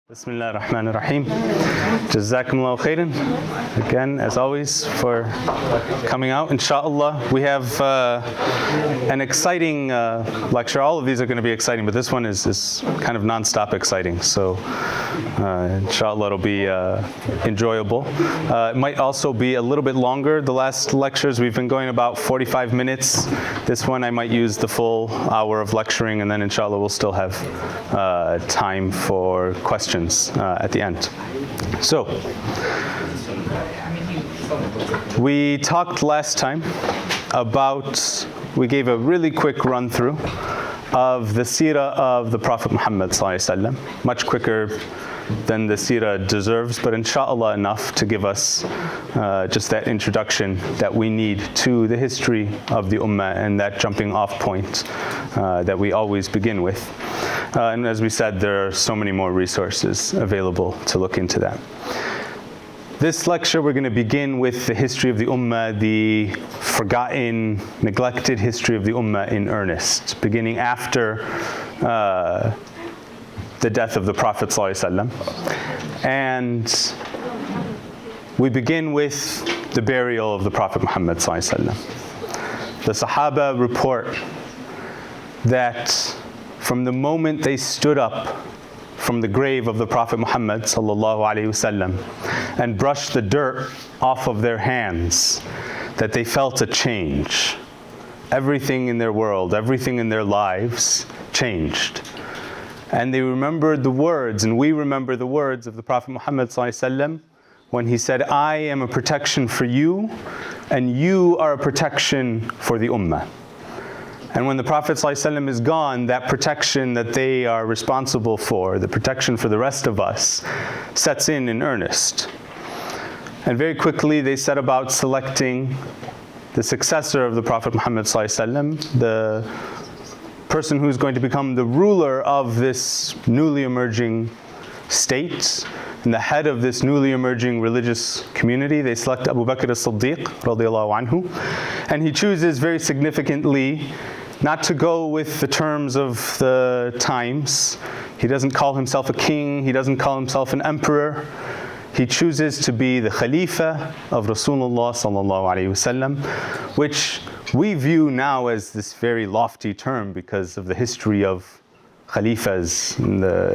Bismillah ar-Rahman ar-Rahim. Jazakumullahu khairan. Again, as always, for coming out. Inshallah, we have an exciting lecture. All of these are going to be exciting, but this one is kind of non-stop exciting. So, inshallah, it'll be enjoyable. It might also be a little bit longer. The last lectures, we've been going about 45 minutes. This one, I might use the full hour of lecturing, and then inshallah, we'll still have time for questions at the end. So, we talked last time about, we gave a really quick run through of the seerah of the Prophet Muhammad ﷺ, much quicker than the seerah deserves, but inshallah enough to give us just that introduction that we need to the history of the Ummah and that jumping off point that we always begin with. And as we said, there are so many more resources available to look into that. This lecture, we're going to begin with the history of the Ummah, the forgotten, neglected history of the Ummah in earnest, beginning after the death of the Prophet ﷺ. And we begin with the burial of the Prophet Muhammad ﷺ. The Sahaba report that from the moment they stood up from the grave of the Prophet Muhammad ﷺ and brushed the dirt off of their hands, that they felt a change. Everything in their world, everything in their lives changed. And they remembered the words, and we remember the words of the Prophet Muhammad ﷺ when he said, "I am a protection for you, and you are a protection for the Ummah." And when the Prophet ﷺ is gone, that protection that they are responsible for, the protection for the rest of us, sets in earnest. And very quickly they set about selecting the successor of the Prophet Muhammad ﷺ, the person who's going to become the ruler of this newly emerging state, and the head of this newly emerging religious community. They select Abu Bakr as-Siddiq radiallahu anhu, and he chooses very significantly not to go with the terms of the times. He doesn't call himself a king, he doesn't call himself an emperor. He chooses to be the Khalifa of Rasulullah sallallahu alaihi wasallam, which we view now as this very lofty term because of the history of Khalifas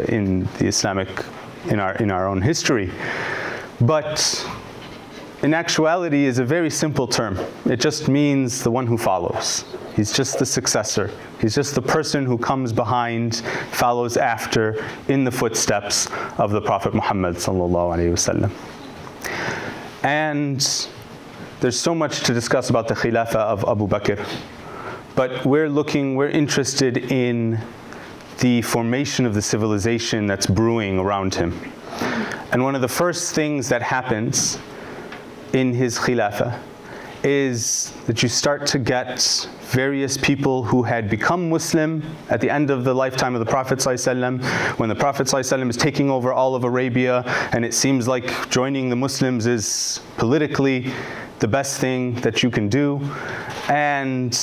in the Islamic, in our own history. But in actuality is a very simple term. It just means the one who follows. He's just the successor. He's just the person who comes behind, follows after in the footsteps of the Prophet Muhammad sallallahu alaihi wasallam. And there's so much to discuss about the Khilafah of Abu Bakr, but we're interested in the formation of the civilization that's brewing around him. And one of the first things that happens in his Khilafah is that you start to get various people who had become Muslim at the end of the lifetime of the Prophet ﷺ, when the Prophet ﷺ is taking over all of Arabia, and it seems like joining the Muslims is politically the best thing that you can do. And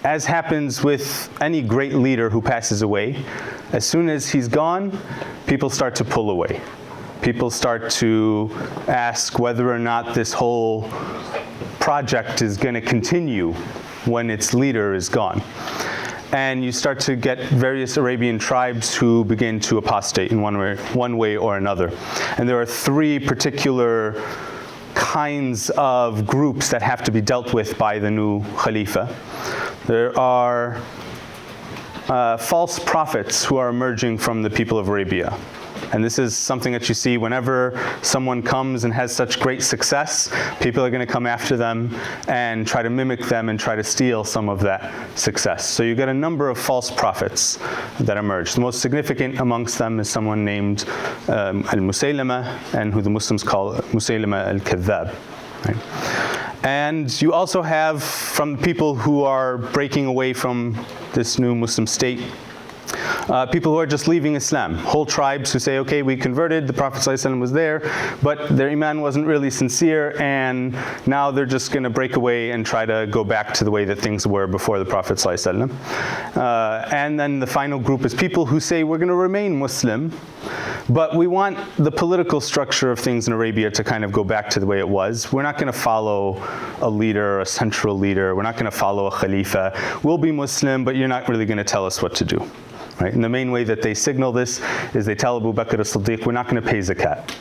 as happens with any great leader who passes away, as soon as he's gone, people start to pull away. People start to ask whether or not this whole project is going to continue when its leader is gone. And you start to get various Arabian tribes who begin to apostate in one way or another. And there are three particular kinds of groups that have to be dealt with by the new Khalifa. There are false prophets who are emerging from the people of Arabia. And this is something that you see whenever someone comes and has such great success, people are going to come after them and try to mimic them and try to steal some of that success. So you get a number of false prophets that emerge. The most significant amongst them is someone named Al-Musaylama, and who the Muslims call Musaylama al-Kadhab. Right? And you also have, from people who are breaking away from this new Muslim state, people who are just leaving Islam, whole tribes who say, okay, we converted, the Prophet ﷺ was there, but their iman wasn't really sincere, and now they're just going to break away and try to go back to the way that things were before the Prophet ﷺ. And then the final group is people who say, we're going to remain Muslim, but we want the political structure of things in Arabia to kind of go back to the way it was. We're not going to follow a leader, a central leader. We're not going to follow a Khalifa. We'll be Muslim, but you're not really going to tell us what to do. Right? And the main way that they signal this is they tell Abu Bakr as-Siddiq, we're not going to pay zakat.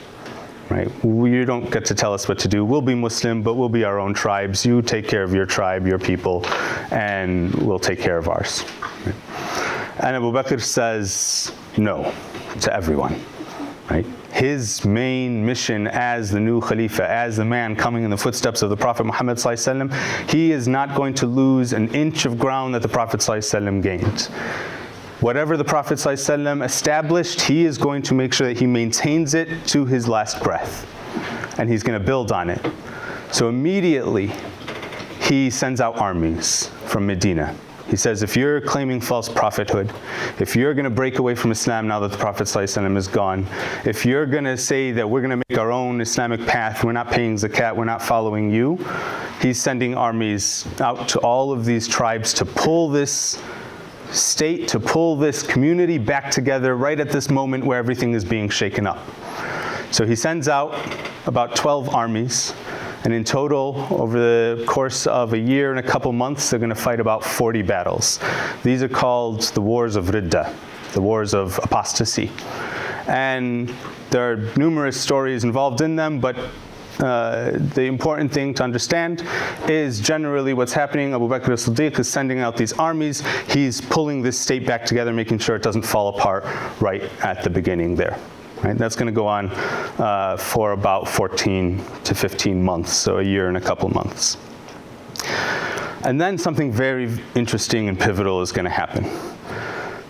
Right? You don't get to tell us what to do. We'll be Muslim, but we'll be our own tribes. You take care of your tribe, your people, and we'll take care of ours. Right? And Abu Bakr says no to everyone. Right? His main mission as the new Khalifa, as the man coming in the footsteps of the Prophet Muhammad ﷺ, he is not going to lose an inch of ground that the Prophet ﷺ gained. Whatever the Prophet ﷺ established, he is going to make sure that he maintains it to his last breath. And he's going to build on it. So immediately, he sends out armies from Medina. He says, if you're claiming false prophethood, if you're going to break away from Islam now that the Prophet ﷺ is gone, if you're going to say that we're going to make our own Islamic path, we're not paying zakat, we're not following you, he's sending armies out to all of these tribes to pull this state, to pull this community back together right at this moment where everything is being shaken up. So he sends out about 12 armies. And in total, over the course of a year and a couple months, they're going to fight about 40 battles. These are called the Wars of Ridda, the Wars of Apostasy. And there are numerous stories involved in them, but the important thing to understand is generally what's happening. Abu Bakr as-Siddiq is sending out these armies. He's pulling this state back together, making sure it doesn't fall apart right at the beginning there. Right? That's going to go on for about 14 to 15 months, so a year and a couple months. And then something very interesting and pivotal is going to happen.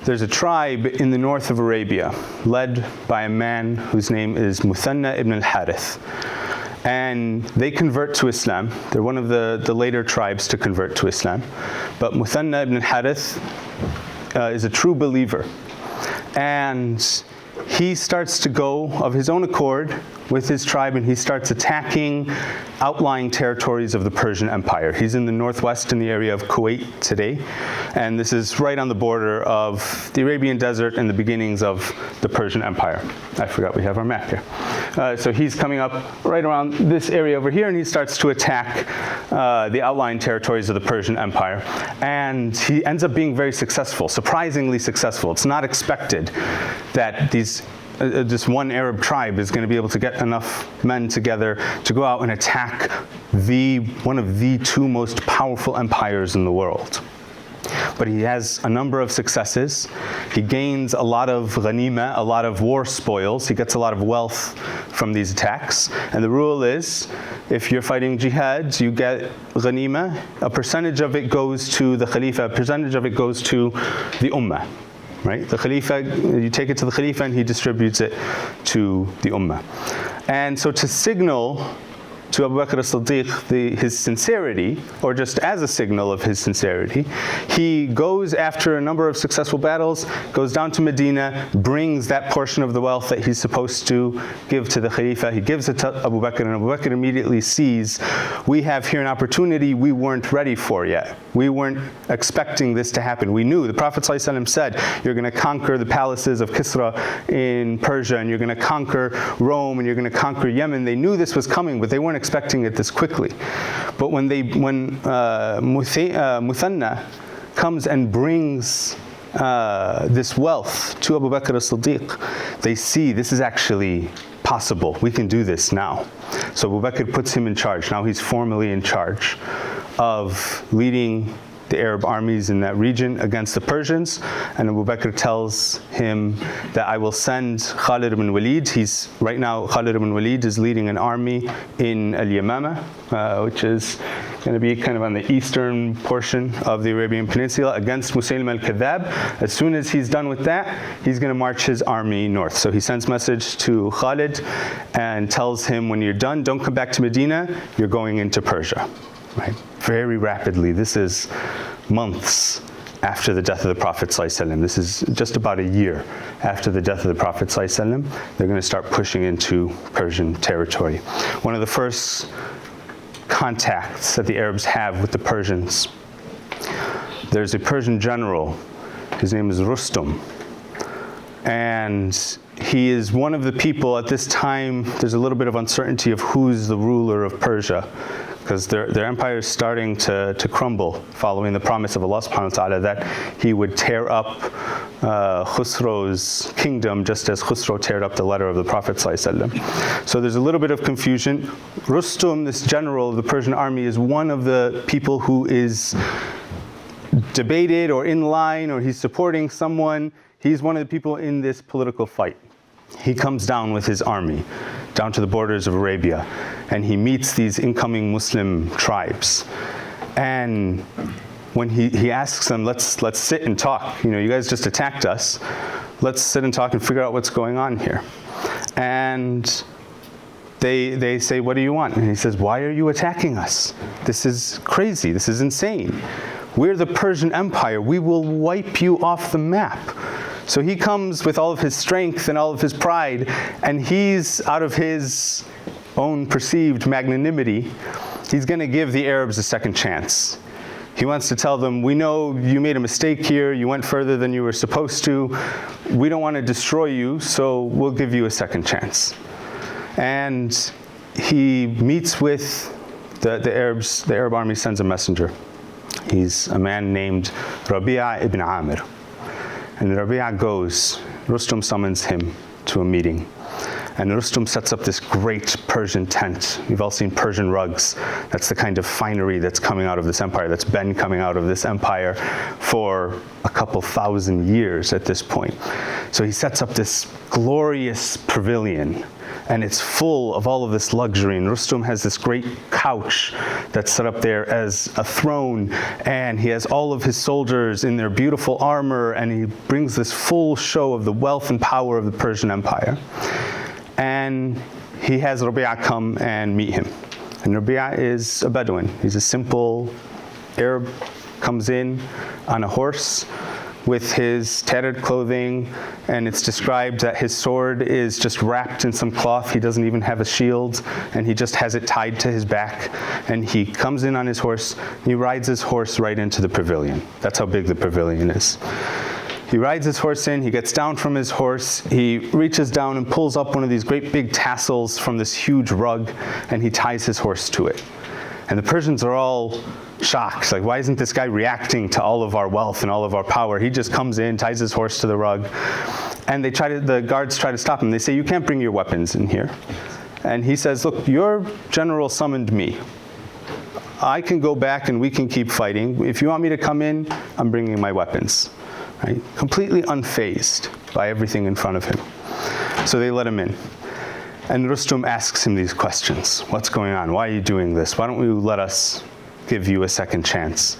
There's a tribe in the north of Arabia, led by a man whose name is Muthanna ibn al-Harith. And they convert to Islam. They're one of the later tribes to convert to Islam. But Muthanna ibn al-Harith is a true believer. And he starts to go of his own accord with his tribe, and he starts attacking outlying territories of the Persian Empire. He's in the northwest in the area of Kuwait today, and this is right on the border of the Arabian desert and the beginnings of the Persian Empire. I forgot we have our map here. So he's coming up right around this area over here, and he starts to attack the outlying territories of the Persian Empire. And he ends up being very successful, surprisingly successful. It's not expected that this one Arab tribe is going to be able to get enough men together to go out and attack one of the two most powerful empires in the world. But he has a number of successes. He gains a lot of ghanima, a lot of war spoils. He gets a lot of wealth from these attacks. And the rule is, if you're fighting jihad, you get ghanima. A percentage of it goes to the Khalifa, a percentage of it goes to the Ummah. Right? The Khalifa, you take it to the Khalifa and he distributes it to the Ummah. And so to signal to Abu Bakr as-Siddiq his sincerity, or just as a signal of his sincerity, he goes after a number of successful battles, goes down to Medina, brings that portion of the wealth that he's supposed to give to the Khalifa. He gives it to Abu Bakr, and Abu Bakr immediately sees, we have here an opportunity we weren't ready for yet. We weren't expecting this to happen. We knew, the Prophet ﷺ said, you're going to conquer the palaces of Kisra in Persia, and you're going to conquer Rome, and you're going to conquer Yemen. They knew this was coming, but they weren't expecting it this quickly. But when Muthanna comes and brings this wealth to Abu Bakr as-Siddiq, they see this is actually possible. We can do this now. So Abu Bakr puts him in charge. Now he's formally in charge of leading the Arab armies in that region against the Persians. And Abu Bakr tells him that I will send Khalid ibn Walid. Right now, Khalid ibn Walid is leading an army in Al-Yamama, which is going to be kind of on the eastern portion of the Arabian Peninsula, against Musaylim al-Kadhab. As soon as he's done with that, he's going to march his army north. So he sends message to Khalid and tells him, when you're done, don't come back to Medina, you're going into Persia. Right? Very rapidly. This is months after the death of the Prophet ﷺ. This is just about a year after the death of the Prophet ﷺ. They're going to start pushing into Persian territory. One of the first contacts that the Arabs have with the Persians, there's a Persian general. His name is Rustum. And he is one of the people at this time. There's a little bit of uncertainty of who's the ruler of Persia, because their empire is starting to crumble following the promise of Allah subhanahu wa ta'ala that he would tear up Khusro's kingdom just as Khusro teared up the letter of the Prophet ﷺ. So there's a little bit of confusion. Rustum, this general of the Persian army, is one of the people who is debated or in line, or he's supporting someone. He's one of the people in this political fight. He comes down with his army down to the borders of Arabia, and he meets these incoming Muslim tribes. And when he asks them, let's sit and talk. You guys just attacked us. Let's sit and talk and figure out what's going on here. And they say, what do you want? And he says, why are you attacking us? This is crazy. This is insane. We're the Persian Empire. We will wipe you off the map. So he comes with all of his strength and all of his pride, and he's, out of his own perceived magnanimity, he's going to give the Arabs a second chance. He wants to tell them, we know you made a mistake here, you went further than you were supposed to, we don't want to destroy you, so we'll give you a second chance. And he meets with the Arabs. The Arab army sends a messenger. He's a man named Rabi'a ibn Amir. And Rabi'a goes, Rustum summons him to a meeting. And Rustum sets up this great Persian tent. You've all seen Persian rugs. That's the kind of finery that's coming out of this empire, that's been coming out of this empire for a couple thousand years at this point. So he sets up this glorious pavilion, and it's full of all of this luxury. And Rustum has this great couch that's set up there as a throne, and he has all of his soldiers in their beautiful armor, and he brings this full show of the wealth and power of the Persian Empire. And he has Rabi'a come and meet him. And Rabi'a is a Bedouin. He's a simple Arab, comes in on a horse with his tattered clothing, and it's described that his sword is just wrapped in some cloth. He doesn't even have a shield, and he just has it tied to his back. And he comes in on his horse, and he rides his horse right into the pavilion. That's how big the pavilion is. He rides his horse in, he gets down from his horse, he reaches down and pulls up one of these great big tassels from this huge rug, and he ties his horse to it. And the Persians are all shocked, like, why isn't this guy reacting to all of our wealth and all of our power? He just comes in, ties his horse to the rug, and the guards try to stop him. They say, you can't bring your weapons in here. And he says, look, your general summoned me. I can go back and we can keep fighting. If you want me to come in, I'm bringing my weapons. Right? Completely unfazed by everything in front of him. So they let him in. And Rustum asks him these questions. What's going on? Why are you doing this? Why don't you let us give you a second chance?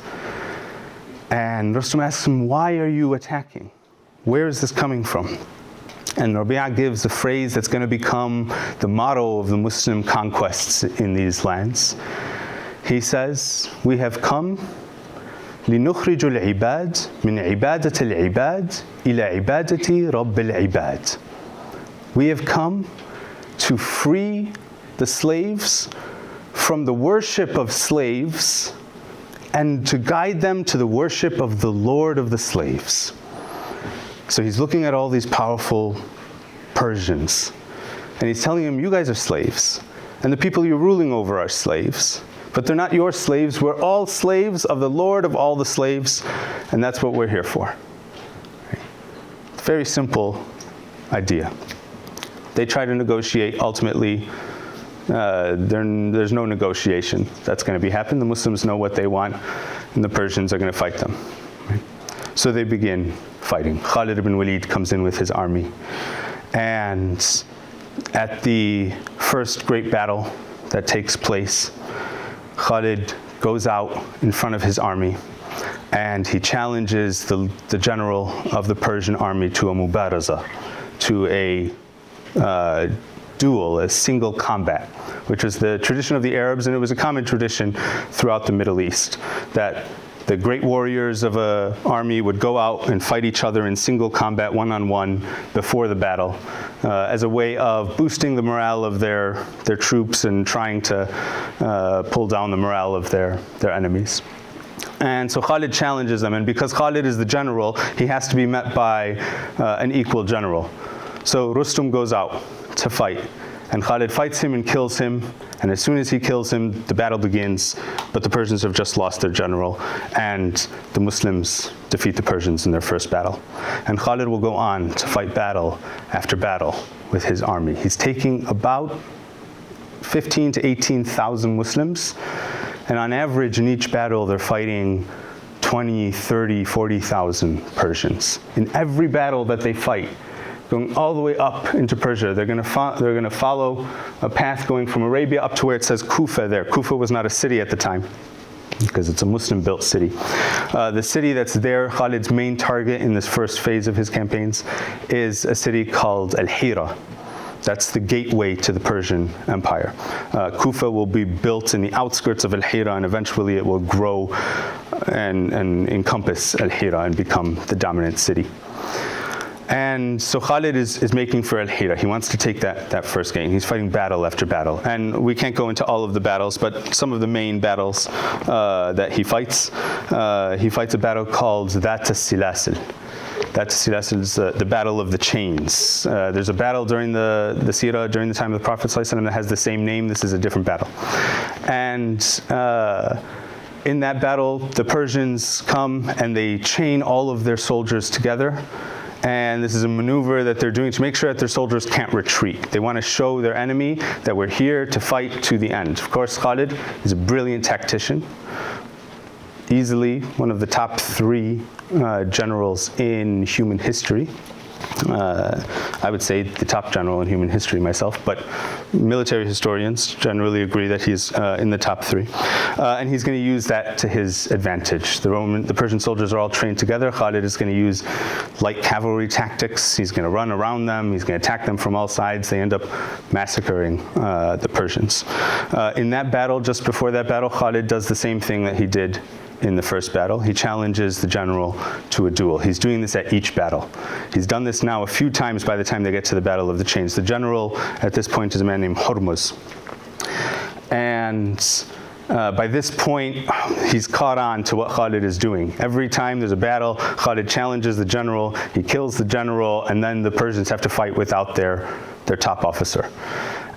And Rustum asks him, why are you attacking? Where is this coming from? And Rabi'a gives a phrase that's going to become the motto of the Muslim conquests in these lands. He says, we have come لنخرج العباد من عبادة العباد إلى عبادة رب العباد. We have come to free the slaves from the worship of slaves and to guide them to the worship of the Lord of the slaves. So he's looking at all these powerful Persians, and he's telling them, you guys are slaves, and the people you're ruling over are slaves. But they're not your slaves. We're all slaves of the Lord of all the slaves, and that's what we're here for. Very simple idea. They try to negotiate. Ultimately, there's no negotiation that's going to be happening. The Muslims know what they want, and the Persians are going to fight them. So they begin fighting. Khalid ibn Walid comes in with his army, and at the first great battle that takes place, Khalid goes out in front of his army, and he challenges the general of the Persian army to a mubaraza, to a duel, a single combat, which was the tradition of the Arabs, and it was a common tradition throughout the Middle East, that the great warriors of an army would go out and fight each other in single combat, one-on-one, before the battle, as a way of boosting the morale of their troops and trying to pull down the morale of their enemies. And so Khalid challenges them, and because Khalid is the general, he has to be met by an equal general. So Rustum goes out to fight, and Khalid fights him and kills him, and as soon as he kills him, the battle begins, but the Persians have just lost their general, and the Muslims defeat the Persians in their first battle. And Khalid will go on to fight battle after battle with his army. He's taking about 15 to 18,000 Muslims, and on average in each battle they're fighting 20, 30, 40,000 Persians. In every battle that they fight, going all the way up into Persia, they're going to follow a path going from Arabia up to where it says Kufa there. Kufa was not a city at the time, because it's a Muslim-built city. The city that's there, Khalid's main target in this first phase of his campaigns, is a city called Al-Hira. That's the gateway to the Persian Empire. Kufa will be built in the outskirts of Al-Hira, and eventually it will grow and encompass Al-Hira and become the dominant city. And so Khalid is making for Al-Hira. He wants to take that first gain. He's fighting battle after battle. And we can't go into all of the battles, but some of the main battles that he fights a battle called Dhat al-Silasil. Dhat al-Silasil is the battle of the chains. There's a battle during the Sirah, during the time of the Prophet ﷺ, that has the same name. This is a different battle. And in that battle, the Persians come and they chain all of their soldiers together. And this is a maneuver that they're doing to make sure that their soldiers can't retreat. They want to show their enemy that we're here to fight to the end. Of course, Khalid is a brilliant tactician, easily one of the top 3 generals in human history. I would say the top general in human history myself, but military historians generally agree that he's in the top 3. And he's going to use that to his advantage. The Persian soldiers are all trained together. Khalid is going to use light cavalry tactics. He's going to run around them. He's going to attack them from all sides. They end up massacring the Persians. In that battle, just before that battle, Khalid does the same thing that he did in the first battle. He challenges the general to a duel. He's doing this at each battle. He's done this now a few times by the time they get to the Battle of the Chains. The general at this point is a man named Hormuz. And by this point, he's caught on to what Khalid is doing. Every time there's a battle, Khalid challenges the general, he kills the general, and then the Persians have to fight without their top officer.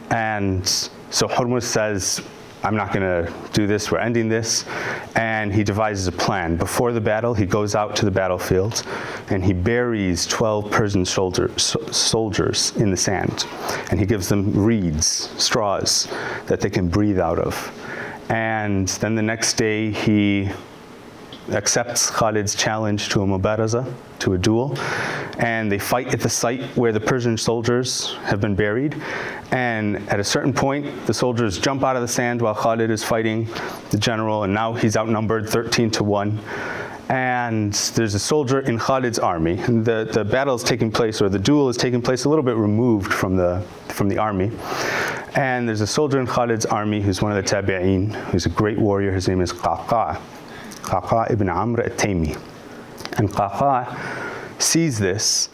And so Hormuz says, I'm not going to do this, we're ending this. And he devises a plan. Before the battle, he goes out to the battlefield and he buries 12 Persian soldiers in the sand. And he gives them reeds, straws, that they can breathe out of. And then the next day, he accepts Khalid's challenge to a mubaraza, to a duel, and they fight at the site where the Persian soldiers have been buried. And at a certain point, the soldiers jump out of the sand while Khalid is fighting the general, and now he's outnumbered 13 to 1. And there's a soldier in Khalid's army, and the battle is taking place, or the duel is taking place a little bit removed from the army. And there's a soldier in Khalid's army who's one of the tabi'een, who's a great warrior. His name is Qaqa ibn Amr al-Taymi. And Qaqa sees this,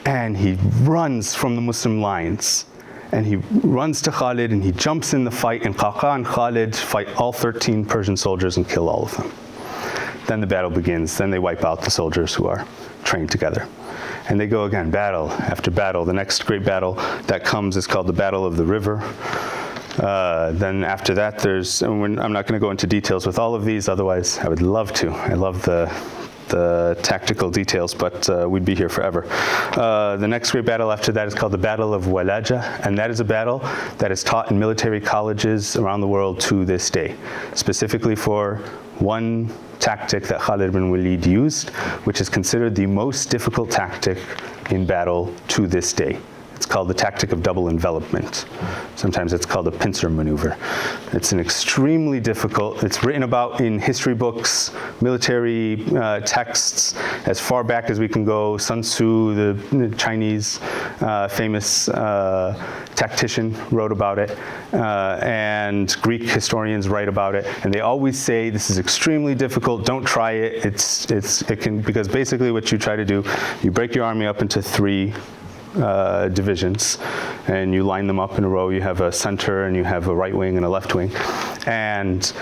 and he runs from the Muslim lines. And he runs to Khalid, and he jumps in the fight, and Qaqa and Khalid fight all 13 Persian soldiers and kill all of them. Then the battle begins. Then they wipe out the soldiers who are trained together. And they go again, battle after battle. The next great battle that comes is called the Battle of the River. Then after that, I'm not going to go into details with all of these, otherwise I would love to. I love the tactical details, but we'd be here forever. The next great battle after that is called the Battle of Walaja, and that is a battle that is taught in military colleges around the world to this day, specifically for one tactic that Khalid ibn Walid used, which is considered the most difficult tactic in battle to this day. It's called the tactic of double envelopment. Sometimes it's called a pincer maneuver. It's an extremely difficult, it's written about in history books, military texts, as far back as we can go. Sun Tzu, the Chinese famous tactician, wrote about it, and Greek historians write about it, and they always say this is extremely difficult, don't try it. Because basically what you try to do, you break your army up into 3 divisions, and you line them up in a row. You have a center, and you have a right wing and a left wing, and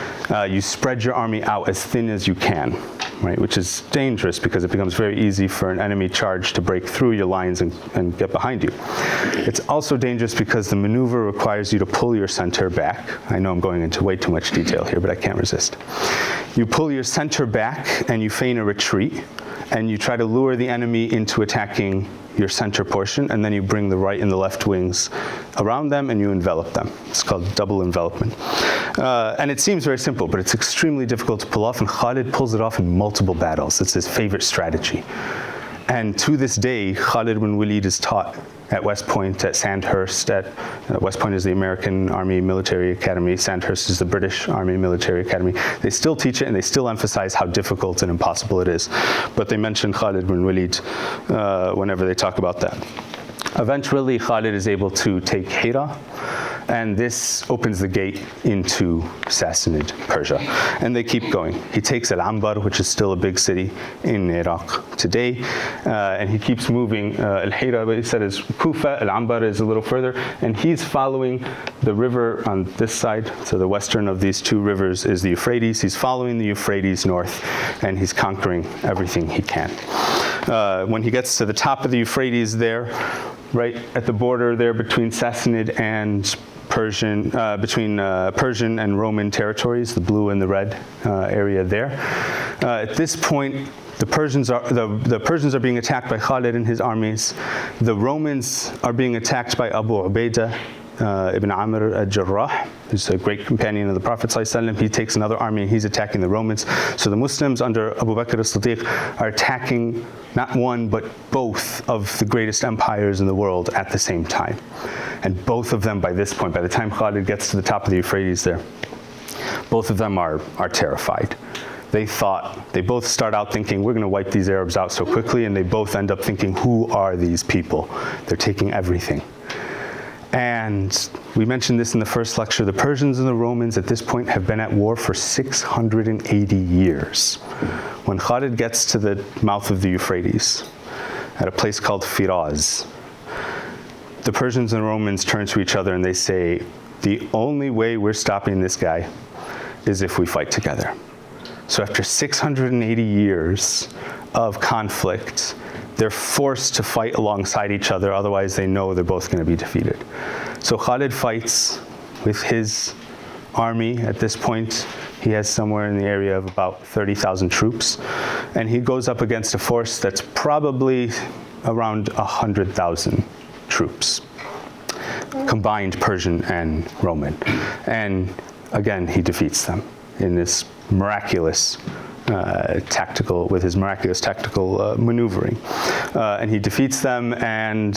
you spread your army out as thin as you can, right? Which is dangerous because it becomes very easy for an enemy charge to break through your lines and get behind you. It's also dangerous because the maneuver requires you to pull your center back. I know I'm going into way too much detail here, but I can't resist. You pull your center back and you feign a retreat, and you try to lure the enemy into attacking your center portion, and then you bring the right and the left wings around them and you envelop them. It's called double envelopment. And it seems very simple, but it's extremely difficult to pull off, and Khalid pulls it off in multiple battles. It's his favorite strategy. And to this day, Khalid bin Walid is taught at West Point, at Sandhurst. West Point is the American Army Military Academy. Sandhurst is the British Army Military Academy. They still teach it, and they still emphasize how difficult and impossible it is. But they mention Khalid bin Walid whenever they talk about that. Eventually, Khalid is able to take Hira, and this opens the gate into Sassanid Persia. And they keep going. He takes Al-Anbar, which is still a big city in Iraq today, and he keeps moving. Al-Hira, what he said, is Kufa. Al-Anbar is a little further, and he's following the river on this side. So the western of these 2 rivers is the Euphrates. He's following the Euphrates north, and he's conquering everything he can. When he gets to the top of the Euphrates there, right at the border there between Sassanid and Persian, Persian and Roman territories, the blue and the red area there. At this point, the Persians are being attacked by Khalid and his armies. The Romans are being attacked by Abu Ubaidah ibn Amr al-Jarrah, who's a great companion of the Prophet ﷺ. He takes another army and he's attacking the Romans. So the Muslims under Abu Bakr as-Siddiq are attacking not one, but both of the greatest empires in the world at the same time. And both of them, by this point, by the time Khalid gets to the top of the Euphrates there, both of them are terrified. They both start out thinking, we're going to wipe these Arabs out so quickly, and they both end up thinking, who are these people? They're taking everything. And we mentioned this in the first lecture, the Persians and the Romans at this point have been at war for 680 years. When Khalid gets to the mouth of the Euphrates, at a place called Firaz, the Persians and Romans turn to each other and they say, the only way we're stopping this guy is if we fight together. So after 680 years of conflict, they're forced to fight alongside each other, otherwise they know they're both going to be defeated. So Khalid fights with his army. At this point, he has somewhere in the area of about 30,000 troops, and he goes up against a force that's probably around 100,000 troops, combined Persian and Roman. And again, he defeats them in this miraculous tactical maneuvering. And he defeats them, and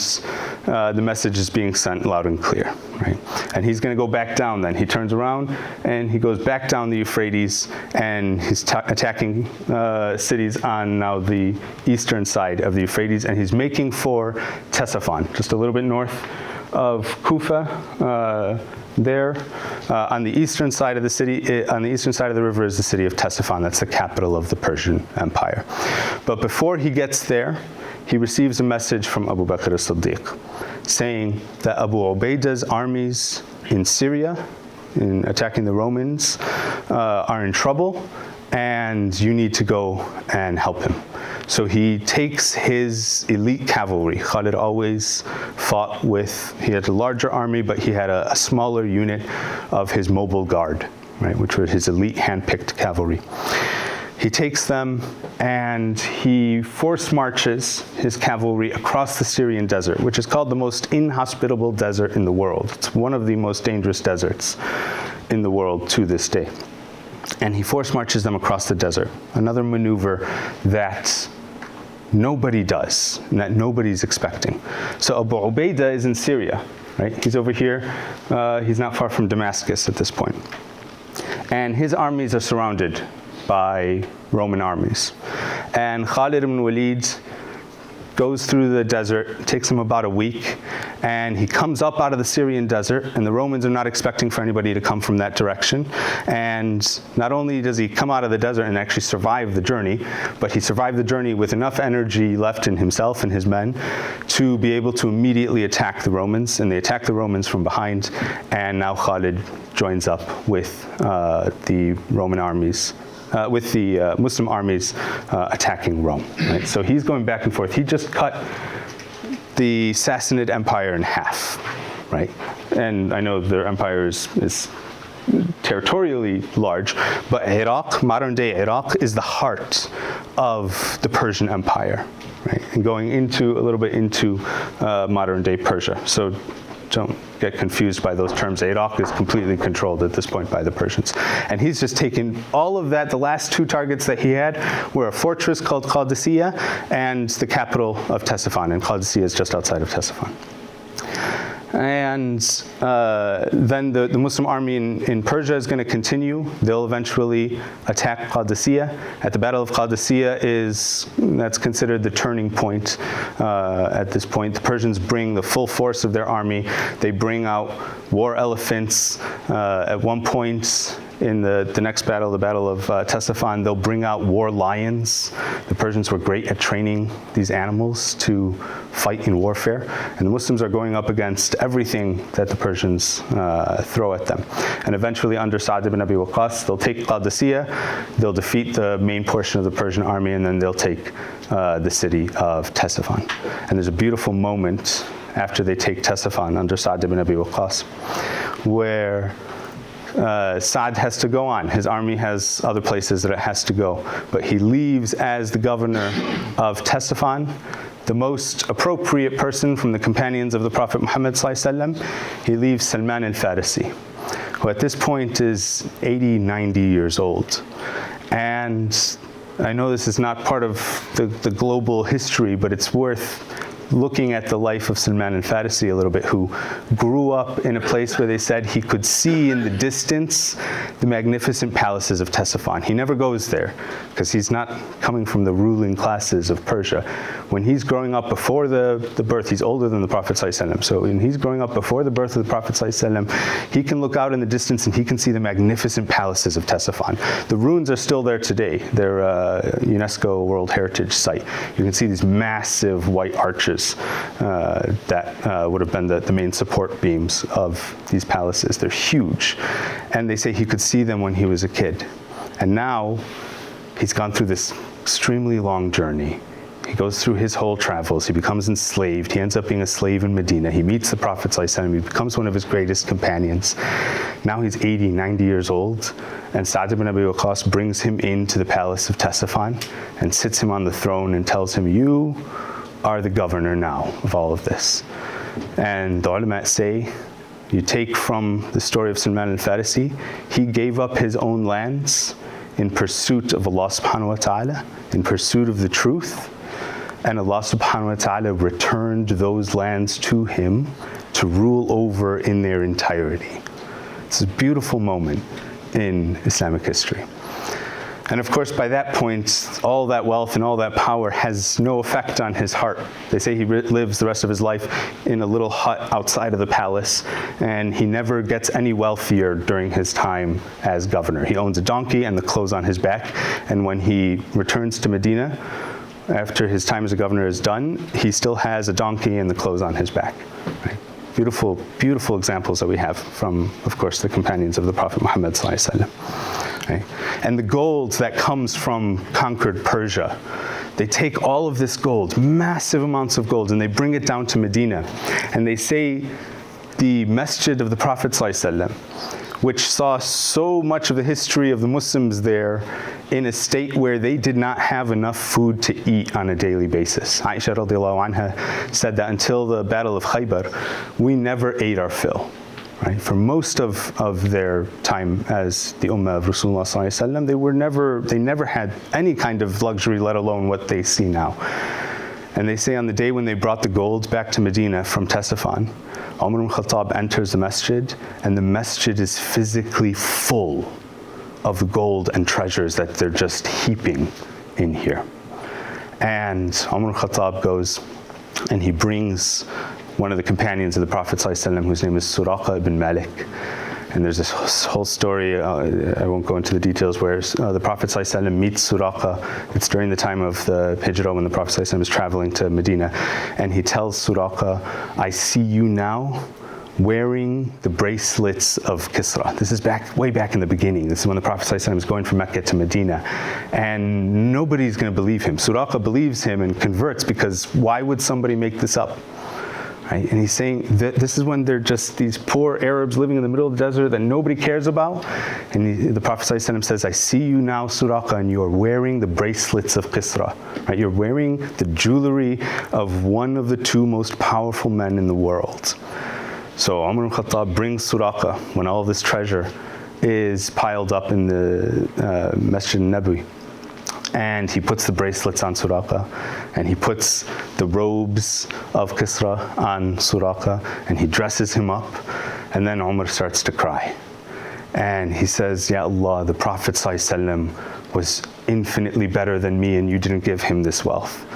the message is being sent loud and clear, right? And he's going to go back down then. He turns around and he goes back down the Euphrates, and he's attacking cities on now the eastern side of the Euphrates, and he's making for Ctesiphon, just a little bit north of Kufa. On the eastern side of the city, on the eastern side of the river is the city of Ctesiphon. That's the capital of the Persian Empire. But before he gets there, he receives a message from Abu Bakr as-Siddiq saying that Abu Ubaidah's armies in Syria, in attacking the Romans, are in trouble, and you need to go and help him. So he takes his elite cavalry. Khalid always fought he had a larger army, but he had a smaller unit of his mobile guard, right, which were his elite hand-picked cavalry. He takes them and he force marches his cavalry across the Syrian desert, which is called the most inhospitable desert in the world. It's one of the most dangerous deserts in the world to this day. And he force marches them across the desert. Another maneuver that nobody does, and that nobody's expecting. So Abu Ubaidah is in Syria, right? He's over here. He's not far from Damascus at this point. And his armies are surrounded by Roman armies. And Khalid ibn Walid goes through the desert, takes him about a week, and he comes up out of the Syrian desert, and the Romans are not expecting for anybody to come from that direction. And not only does he come out of the desert and actually survive the journey, but he survived the journey with enough energy left in himself and his men to be able to immediately attack the Romans, and they attack the Romans from behind, and now Khalid joins up with the Roman armies, with the Muslim armies attacking Rome. Right? So he's going back and forth. He just cut the Sassanid Empire in half, right? And I know their empire is territorially large, but Iraq, modern day Iraq, is the heart of the Persian Empire, right? And going into a little bit into modern day Persia. So don't get confused by those terms. Iraq is completely controlled at this point by the Persians. And he's just taken all of that. The last two targets that he had were a fortress called Qadisiyah and the capital of Ctesiphon. And Qadisiyah is just outside of Ctesiphon. And then the Muslim army in Persia is going to continue. They'll eventually attack Qadisiyah. At the Battle of Qadisiyah that's considered the turning point at this point. The Persians bring the full force of their army. They bring out war elephants. At one point in the next battle, the Battle of Ctesiphon, they'll bring out war lions. The Persians were great at training these animals to fight in warfare. And the Muslims are going up against everything that the Persians throw at them. And eventually, under Sa'd ibn Abi Waqqas, they'll take Qadisiyah, they'll defeat the main portion of the Persian army, and then they'll take the city of Ctesiphon. And there's a beautiful moment after they take Ctesiphon under Sa'd ibn Abi Waqqas, where Sa'd has to go on. His army has other places that it has to go. But he leaves as the governor of Ctesiphon, the most appropriate person from the companions of the Prophet Muhammad ﷺ. He leaves Salman al-Farisi, who at this point is 80, 90 years old. And I know this is not part of the global history, but it's worth looking at the life of Salman al-Farisi a little bit, who grew up in a place where they said he could see in the distance the magnificent palaces of Ctesiphon. He never goes there because he's not coming from the ruling classes of Persia. When he's growing up before the birth, he's older than the Prophet ﷺ. So when he's growing up before the birth of the Prophet ﷺ, he can look out in the distance and he can see the magnificent palaces of Ctesiphon. The ruins are still there today. They're a UNESCO World Heritage Site. You can see these massive white arches that would have been the main support beams of these palaces. They're huge. And they say he could see them when he was a kid. And now he's gone through this extremely long journey. He goes through his whole travels. He becomes enslaved. He ends up being a slave in Medina. He meets the Prophet ﷺ. He becomes one of his greatest companions. Now he's 80, 90 years old. And Sa'd ibn Abi Waqqas brings him into the palace of Ctesiphon and sits him on the throne and tells him, "You are the governor now of all of this." And the ulama say, you take from the story of Salman al-Farisi, he gave up his own lands in pursuit of Allah subhanahu wa ta'ala, in pursuit of the truth, and Allah subhanahu wa ta'ala returned those lands to him to rule over in their entirety. It's a beautiful moment in Islamic history. And of course, by that point, all that wealth and all that power has no effect on his heart. They say he lives the rest of his life in a little hut outside of the palace, and he never gets any wealthier during his time as governor. He owns a donkey and the clothes on his back, and when he returns to Medina, after his time as a governor is done, he still has a donkey and the clothes on his back. Right? Beautiful, beautiful examples that we have from, of course, the companions of the Prophet Muhammad ﷺ. Right? And the gold that comes from conquered Persia, they take all of this gold, massive amounts of gold, and they bring it down to Medina. And they say the Masjid of the Prophet ﷺ, which saw so much of the history of the Muslims there in a state where they did not have enough food to eat on a daily basis. Aisha radiallahu anha said that until the Battle of Khaybar, we never ate our fill. Right? For most of their time as the Ummah of Rasulullah sallallahu alaihi wasallam, they never had any kind of luxury, let alone what they see now. And they say on the day when they brought the gold back to Medina from Ctesiphon, Umar ibn Khattab enters the masjid, and the masjid is physically full of the gold and treasures that they're just heaping in here. And Umar ibn Khattab goes and he brings one of the companions of the Prophet ﷺ, whose name is Suraqa ibn Malik. And there's this whole story, I won't go into the details, where the Prophet ﷺ meets Suraqa. It's during the time of the Hijrah when the Prophet ﷺ is traveling to Medina. And he tells Suraqa, I see you now wearing the bracelets of Kisra. This is way back in the beginning. This is when the Prophet ﷺ is going from Mecca to Medina. And nobody's going to believe him. Suraqa believes him and converts, because why would somebody make this up? Right? And he's saying that this is when they're just these poor Arabs living in the middle of the desert that nobody cares about. And the Prophet ﷺ says, I see you now, Suraqa, and you are wearing the bracelets of Kisra. Right? You're wearing the jewelry of one of the two most powerful men in the world. So Umar ibn Khattab brings Suraqa when all this treasure is piled up in the Masjid Nabawi. And he puts the bracelets on Suraqa, and he puts the robes of Kisra on Suraqa, and he dresses him up, and then Umar starts to cry. And he says, Ya Allah, the Prophet ﷺ was infinitely better than me, and you didn't give him this wealth.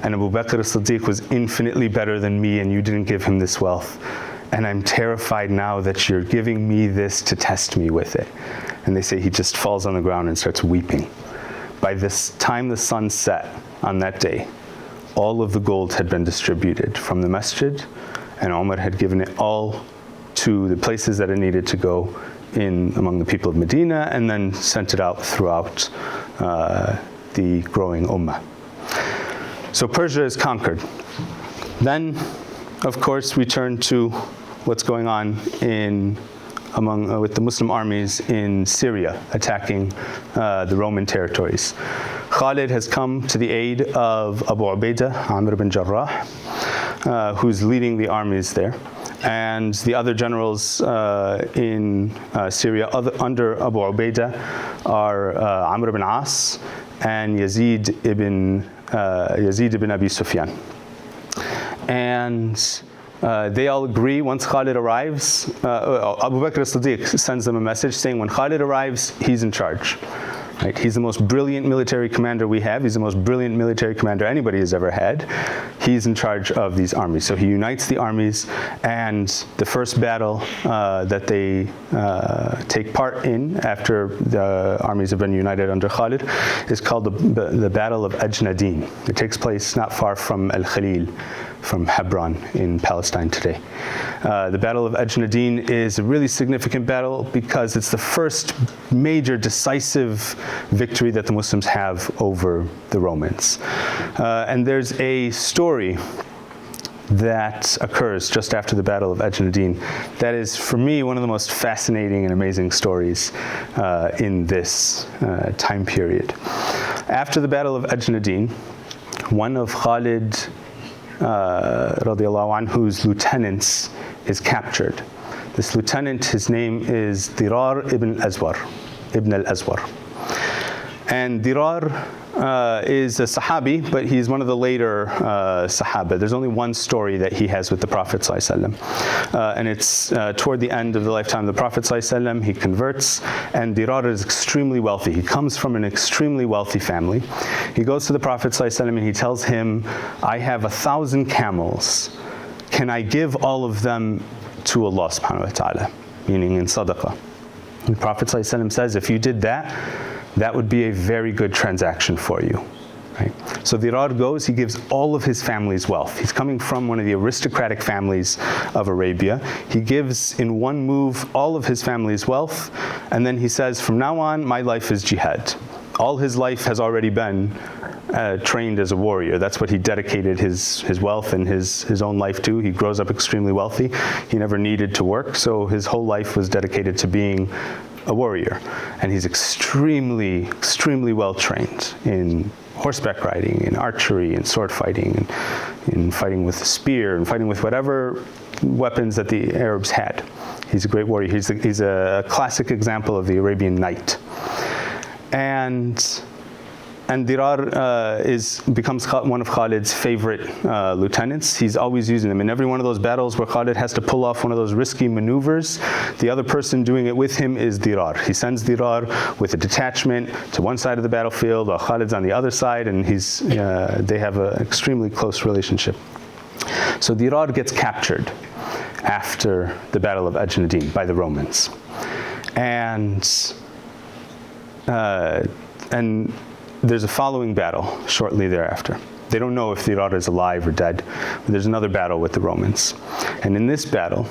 And Abu Bakr as-Siddiq was infinitely better than me, and you didn't give him this wealth. And I'm terrified now that you're giving me this to test me with it. And they say he just falls on the ground and starts weeping. By this time the sun set on that day, all of the gold had been distributed from the masjid, and Umar had given it all to the places that it needed to go in among the people of Medina, and then sent it out throughout the growing Ummah. So Persia is conquered. Then, of course, we turn to what's going on with the Muslim armies in Syria attacking the Roman territories. Khalid has come to the aid of Abu Ubaidah, Amr ibn Jarrah, who's leading the armies there. And the other generals in Syria under Abu Ubaidah are Amr ibn As and Yazid ibn Abi Sufyan. And they all agree once Khalid arrives. Abu Bakr as-Siddiq sends them a message saying when Khalid arrives, he's in charge. Right? He's the most brilliant military commander we have. He's the most brilliant military commander anybody has ever had. He's in charge of these armies. So he unites the armies, and the first battle that they take part in after the armies have been united under Khalid is called the Battle of Ajnadin. It takes place not far from Al-Khalil, from Hebron in Palestine today. The Battle of Ajnadin is a really significant battle because it's the first major decisive victory that the Muslims have over the Romans. And there's a story that occurs just after the Battle of Ajnadin that is, for me, one of the most fascinating and amazing stories in this time period. After the Battle of Ajnadin, one of Khalid radiallahu anhu's lieutenants is captured. This lieutenant, his name is Dirar ibn al-Azwar. And Dirar is a Sahabi, but he's one of the later Sahaba. There's only one story that he has with the Prophet ﷺ. And it's toward the end of the lifetime of the Prophet ﷺ. He converts, and Dirar is extremely wealthy. He comes from an extremely wealthy family. He goes to the Prophet ﷺ and he tells him, I have 1,000 camels. Can I give all of them to Allah subhanahu wa ta'ala? Meaning in sadaqah. The Prophet ﷺ says, if you did that, that would be a very good transaction for you. Right? So Dirar goes, he gives all of his family's wealth. He's coming from one of the aristocratic families of Arabia. He gives in one move all of his family's wealth, and then he says, from now on, my life is jihad. All his life has already been trained as a warrior. That's what he dedicated his wealth and his own life to. He grows up extremely wealthy. He never needed to work, so his whole life was dedicated to being a warrior. And he's extremely, extremely well trained in horseback riding, in archery, in sword fighting, in fighting with a spear, and fighting with whatever weapons that the Arabs had. He's a great warrior. He's a classic example of the Arabian knight. And Dirar becomes one of Khalid's favorite lieutenants. He's always using them. In every one of those battles where Khalid has to pull off one of those risky maneuvers, the other person doing it with him is Dirar. He sends Dirar with a detachment to one side of the battlefield while Khalid's on the other side, and they have an extremely close relationship. So Dirar gets captured after the Battle of Ajnadin by the Romans. And there's a following battle shortly thereafter. They don't know if Dirar is alive or dead, but there's another battle with the Romans. And in this battle,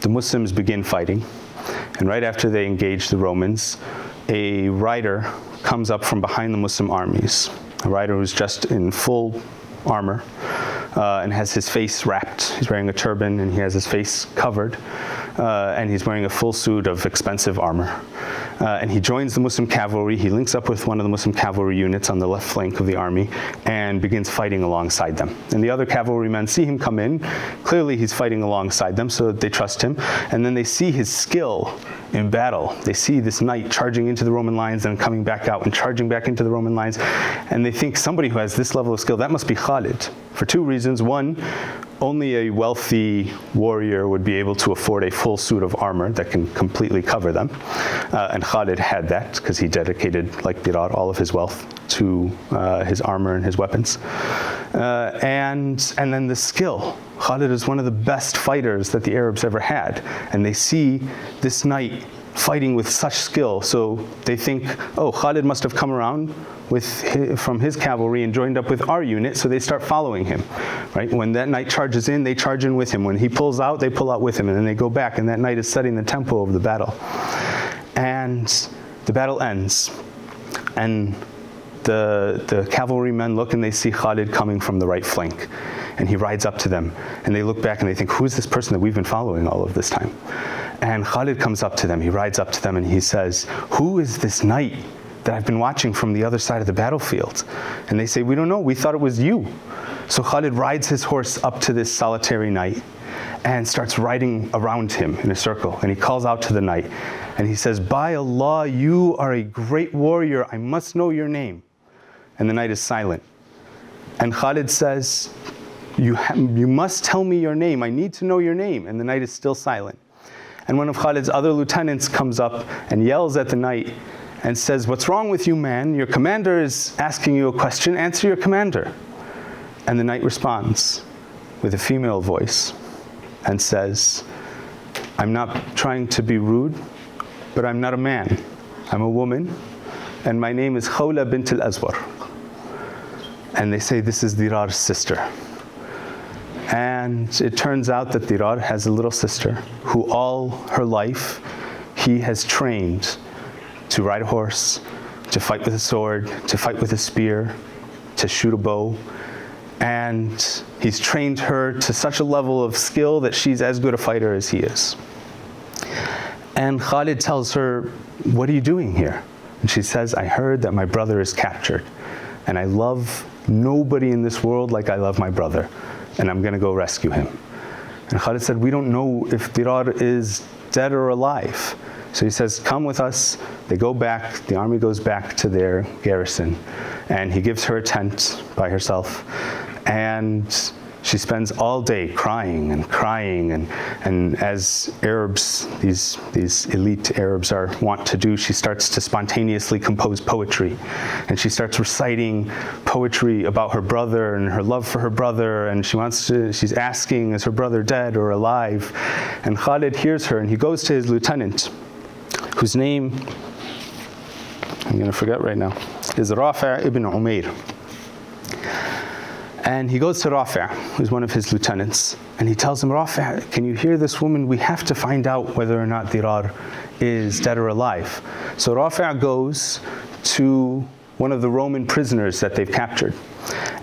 the Muslims begin fighting. And right after they engage the Romans, a rider comes up from behind the Muslim armies. A rider who's just in full armor and has his face wrapped. He's wearing a turban and he has his face covered. And he's wearing a full suit of expensive armor. And he joins the Muslim cavalry. He links up with one of the Muslim cavalry units on the left flank of the army and begins fighting alongside them. And the other cavalrymen see him come in. Clearly he's fighting alongside them, so they trust him. And then they see his skill in battle. They see this knight charging into the Roman lines and coming back out and charging back into the Roman lines. And they think somebody who has this level of skill, that must be Khalid. For two reasons. One, only a wealthy warrior would be able to afford a full suit of armor that can completely cover them. And Khalid had that because he dedicated, like Dirar, all of his wealth to his armor and his weapons. And then the skill. Khalid is one of the best fighters that the Arabs ever had. And they see this knight fighting with such skill. So they think, oh, Khalid must have come around from his cavalry and joined up with our unit, so they start following him. Right? When that knight charges in, they charge in with him. When he pulls out, they pull out with him, and then they go back, and that knight is setting the tempo of the battle. And the battle ends, and the cavalrymen look and they see Khalid coming from the right flank. And he rides up to them, and they look back and they think, who is this person that we've been following all of this time? And Khalid comes up to them, he rides up to them and he says, who is this knight that I've been watching from the other side of the battlefield? And they say, we don't know, we thought it was you. So Khalid rides his horse up to this solitary knight and starts riding around him in a circle. And he calls out to the knight and he says, by Allah, you are a great warrior, I must know your name. And the knight is silent. And Khalid says, you must tell me your name, I need to know your name. And the knight is still silent. And one of Khalid's other lieutenants comes up and yells at the knight and says, what's wrong with you, man? Your commander is asking you a question, answer your commander. And the knight responds with a female voice and says, I'm not trying to be rude, but I'm not a man. I'm a woman, and my name is Khawla bint al-Azwar. And they say, this is Dirar's sister. And it turns out that Dirar has a little sister who all her life he has trained to ride a horse, to fight with a sword, to fight with a spear, to shoot a bow. And he's trained her to such a level of skill that she's as good a fighter as he is. And Khalid tells her, what are you doing here? And she says, I heard that my brother is captured. And I love nobody in this world like I love my brother. And I'm going to go rescue him. And Khalid said, we don't know if Dirar is dead or alive. So he says, come with us. They go back, the army goes back to their garrison. And he gives her a tent by herself. And she spends all day crying. And as Arabs, these elite Arabs are wont to do, she starts to spontaneously compose poetry. And she starts reciting poetry about her brother and her love for her brother. And she's asking, is her brother dead or alive? And Khalid hears her and he goes to his lieutenant, whose name, I'm going to forget right now, is Rafi' ibn Umair. And he goes to Rafi', who's one of his lieutenants, and he tells him, Rafi', can you hear this woman? We have to find out whether or not Dirar is dead or alive. So Rafi' goes to one of the Roman prisoners that they've captured.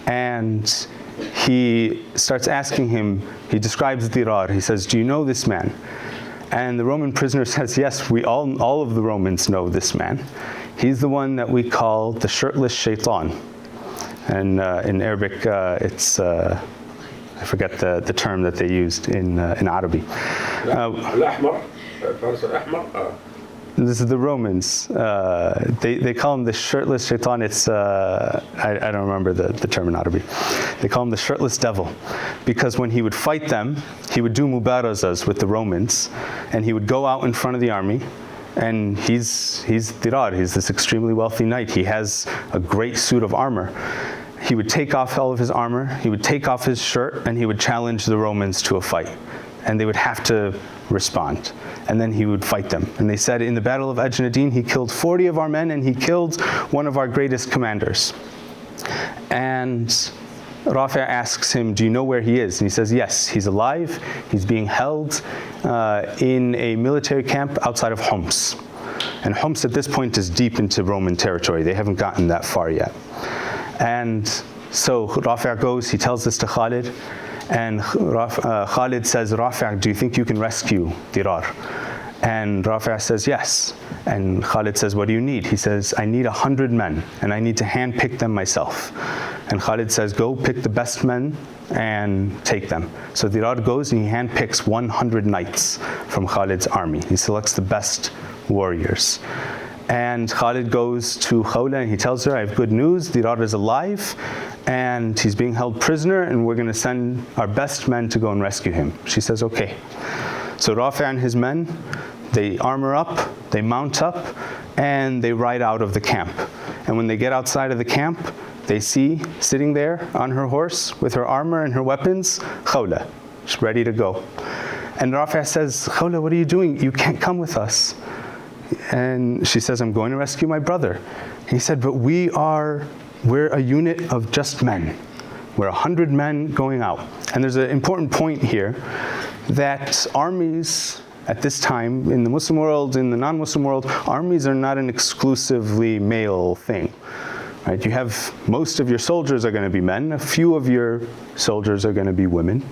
And he starts asking him, he describes Dirar. He says, do you know this man? And the Roman prisoner says, yes, all of the Romans know this man. He's the one that we call the shirtless shaitan. And in Arabic, it's I forget the term that they used in Arabic. This is the Romans. They call him the shirtless shaitan. It's, I don't remember the term in Arabic. They call him the shirtless devil, because when he would fight them, he would do mubarazas with the Romans, and he would go out in front of the army, and he's Dirar, he's this extremely wealthy knight. He has a great suit of armor. He would take off all of his armor, he would take off his shirt, and he would challenge the Romans to a fight. And they would have to respond. And then he would fight them. And they said in the Battle of Ajnadin, he killed 40 of our men, and he killed one of our greatest commanders. And Rafi' asks him, do you know where he is? And he says, yes, he's alive. He's being held in a military camp outside of Homs. And Homs at this point is deep into Roman territory. They haven't gotten that far yet. And so Rafi' goes, he tells this to Khalid. And Khalid says, Rafi', do you think you can rescue Dirar? And Rafi' says, yes. And Khalid says, what do you need? He says, I need 100 men, and I need to handpick them myself. And Khalid says, go pick the best men and take them. So Dirar goes and he handpicks 100 knights from Khalid's army. He selects the best warriors. And Khalid goes to Khawla and he tells her, I have good news, Dirar is alive and he's being held prisoner, and we're going to send our best men to go and rescue him. She says, okay. So Rafi' and his men, they armor up, they mount up, and they ride out of the camp. And when they get outside of the camp, they see sitting there on her horse with her armor and her weapons, Khawla. She's ready to go. And Rafi' says, Khawla, what are you doing? You can't come with us. And she says, I'm going to rescue my brother. And he said, but we're a unit of just men. We're 100 men going out. And there's an important point here that armies at this time, in the Muslim world, in the non-Muslim world, armies are not an exclusively male thing. Right? You have, most of your soldiers are going to be men, a few of your soldiers are going to be women.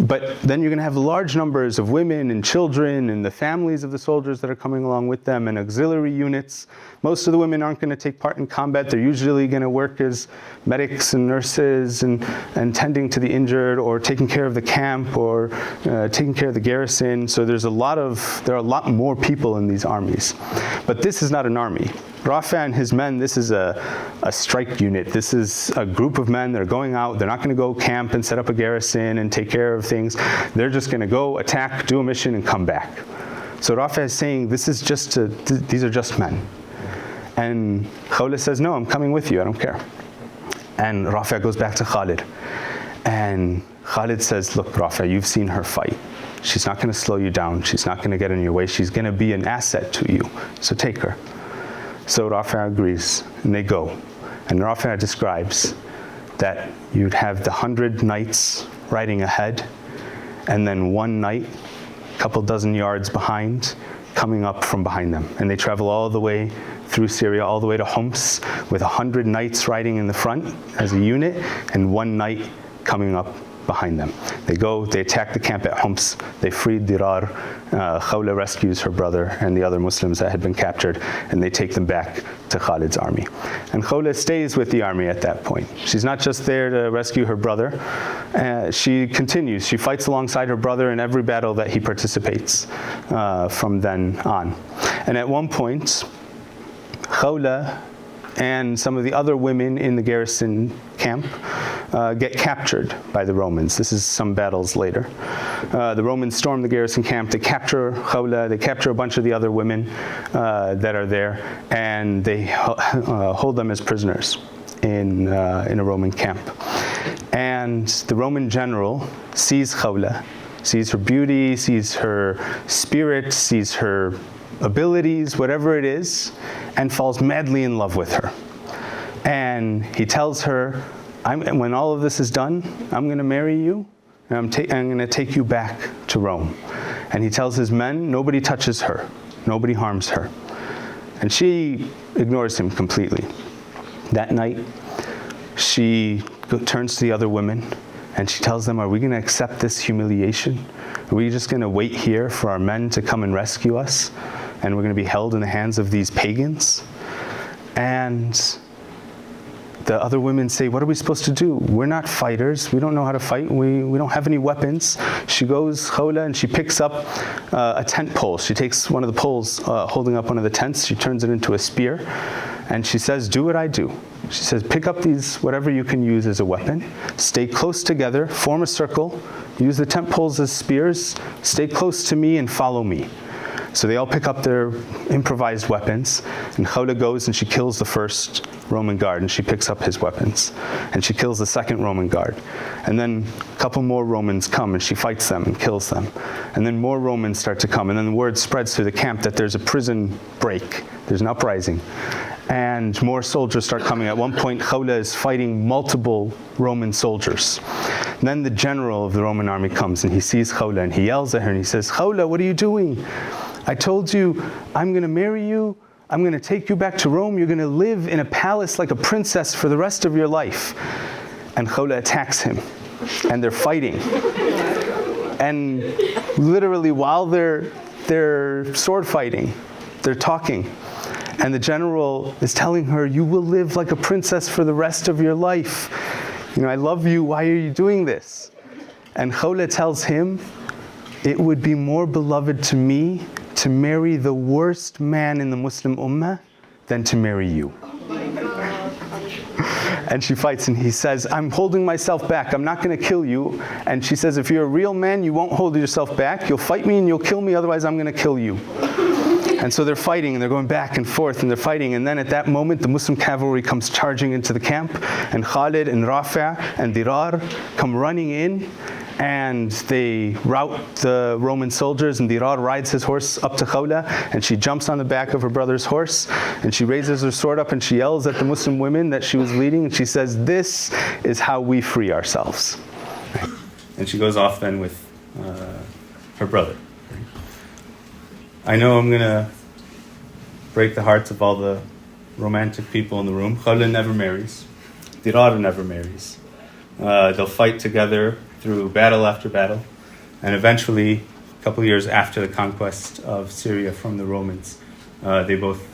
But then you're going to have large numbers of women and children and the families of the soldiers that are coming along with them and auxiliary units. Most of the women aren't going to take part in combat. They're usually going to work as medics and nurses and tending to the injured or taking care of the camp or taking care of the garrison. So there are a lot more people in these armies. But this is not an army. Rafi' and his men, this is a strike unit. This is a group of men that are going out. They're not going to go camp and set up a garrison and take care of things. They're just going to go attack, do a mission, and come back. So Rafi' is saying, these are just men. And Khawla says, no, I'm coming with you, I don't care. And Rafi' goes back to Khalid. And Khalid says, look, Rafi', you've seen her fight. She's not going to slow you down. She's not going to get in your way. She's going to be an asset to you. So take her. So Rafi' agrees, and they go. And Rafi' describes that you'd have the 100 knights riding ahead, and then one knight, a couple dozen yards behind, coming up from behind them. And they travel all the way through Syria, all the way to Homs, with 100 knights riding in the front as a unit, and one knight coming up behind them. They go, they attack the camp at Homs, they freed Dirar, Khawla rescues her brother and the other Muslims that had been captured, and they take them back to Khalid's army. And Khawla stays with the army at that point. She's not just there to rescue her brother, she continues, she fights alongside her brother in every battle that he participates from then on. And at one point, Khawla and some of the other women in the garrison camp get captured by the Romans. This is some battles later. The Romans storm the garrison camp, they capture Khawla, they capture a bunch of the other women that are there, and they hold them as prisoners in a Roman camp. And the Roman general sees Khawla, sees her beauty, sees her spirit, sees her abilities, whatever it is, and falls madly in love with her. And he tells her, when all of this is done, I'm going to marry you, and I'm going to take you back to Rome. And he tells his men, nobody touches her, nobody harms her. And she ignores him completely. That night, she turns to the other women, and she tells them, are we going to accept this humiliation? Are we just going to wait here for our men to come and rescue us? And we're going to be held in the hands of these pagans? And the other women say, what are we supposed to do? We're not fighters. We don't know how to fight. We don't have any weapons. She goes, Khawla, and she picks up a tent pole. She takes one of the poles holding up one of the tents. She turns it into a spear. And she says, do what I do. She says, pick up these, whatever you can use as a weapon. Stay close together. Form a circle. Use the tent poles as spears. Stay close to me and follow me. So they all pick up their improvised weapons, and Khawla goes and she kills the first Roman guard, and she picks up his weapons. And she kills the second Roman guard. And then a couple more Romans come, and she fights them and kills them. And then more Romans start to come, and then the word spreads through the camp that there's a prison break. There's an uprising. And more soldiers start coming. At one point, Khawla is fighting multiple Roman soldiers. And then the general of the Roman army comes, and he sees Khawla, and he yells at her, and he says, Khawla, what are you doing? I told you, I'm going to marry you. I'm going to take you back to Rome. You're going to live in a palace like a princess for the rest of your life. And Khawla attacks him. And they're fighting. And literally while they're sword fighting, they're talking. And the general is telling her, you will live like a princess for the rest of your life. You know, I love you. Why are you doing this? And Khawla tells him, it would be more beloved to me to marry the worst man in the Muslim Ummah than to marry you. And she fights, and he says, I'm holding myself back. I'm not going to kill you. And she says, if you're a real man, you won't hold yourself back. You'll fight me and you'll kill me, otherwise I'm going to kill you. And so they're fighting, and they're going back and forth, and they're fighting. And then at that moment, the Muslim cavalry comes charging into the camp, and Khalid and Rafi' and Dirar come running in, and they rout the Roman soldiers, and Dirar rides his horse up to Khawla, and she jumps on the back of her brother's horse, and she raises her sword up, and she yells at the Muslim women that she was leading, and she says, this is how we free ourselves. And she goes off then with her brother. I know I'm going to break the hearts of all the romantic people in the room. Khawla never marries. Dirar never marries. They'll fight together through battle after battle. And eventually, a couple of years after the conquest of Syria from the Romans, they both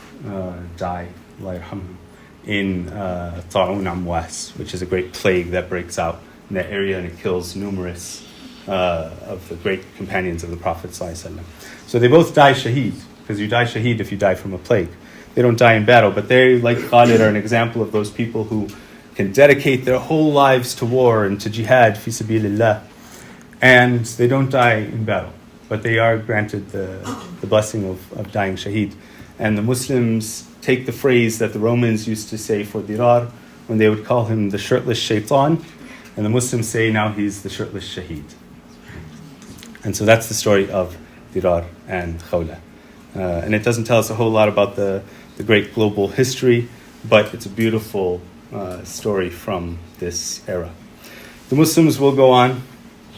die, Allah yarhamhum, in Ta'un Amwas, which is a great plague that breaks out in that area, and it kills numerous of the great companions of the Prophet ﷺ. So they both die shaheed, because you die shaheed if you die from a plague. They don't die in battle, but they, like Khalid, are an example of those people who can dedicate their whole lives to war and to jihad, fi sabilillah, and they don't die in battle, but they are granted the blessing of dying shaheed. And the Muslims take the phrase that the Romans used to say for Dirar, when they would call him the shirtless shaitan, and the Muslims say now he's the shirtless shaheed. And so that's the story of Dirar and Khawla. And it doesn't tell us a whole lot about the great global history, but it's a beautiful story from this era. The Muslims will go on,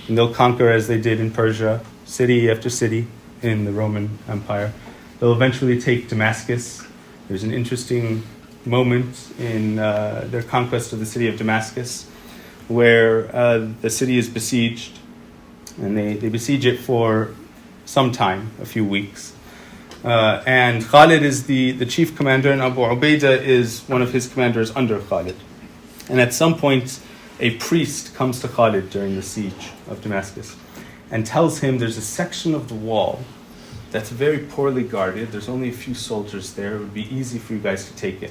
and they'll conquer as they did in Persia, city after city in the Roman Empire. They'll eventually take Damascus. There's an interesting moment in their conquest of the city of Damascus, where the city is besieged, and they besiege it for some time, a few weeks. And Khalid is the chief commander, and Abu Ubaidah is one of his commanders under Khalid. And at some point, a priest comes to Khalid during the siege of Damascus and tells him there's a section of the wall that's very poorly guarded. There's only a few soldiers there. It would be easy for you guys to take it.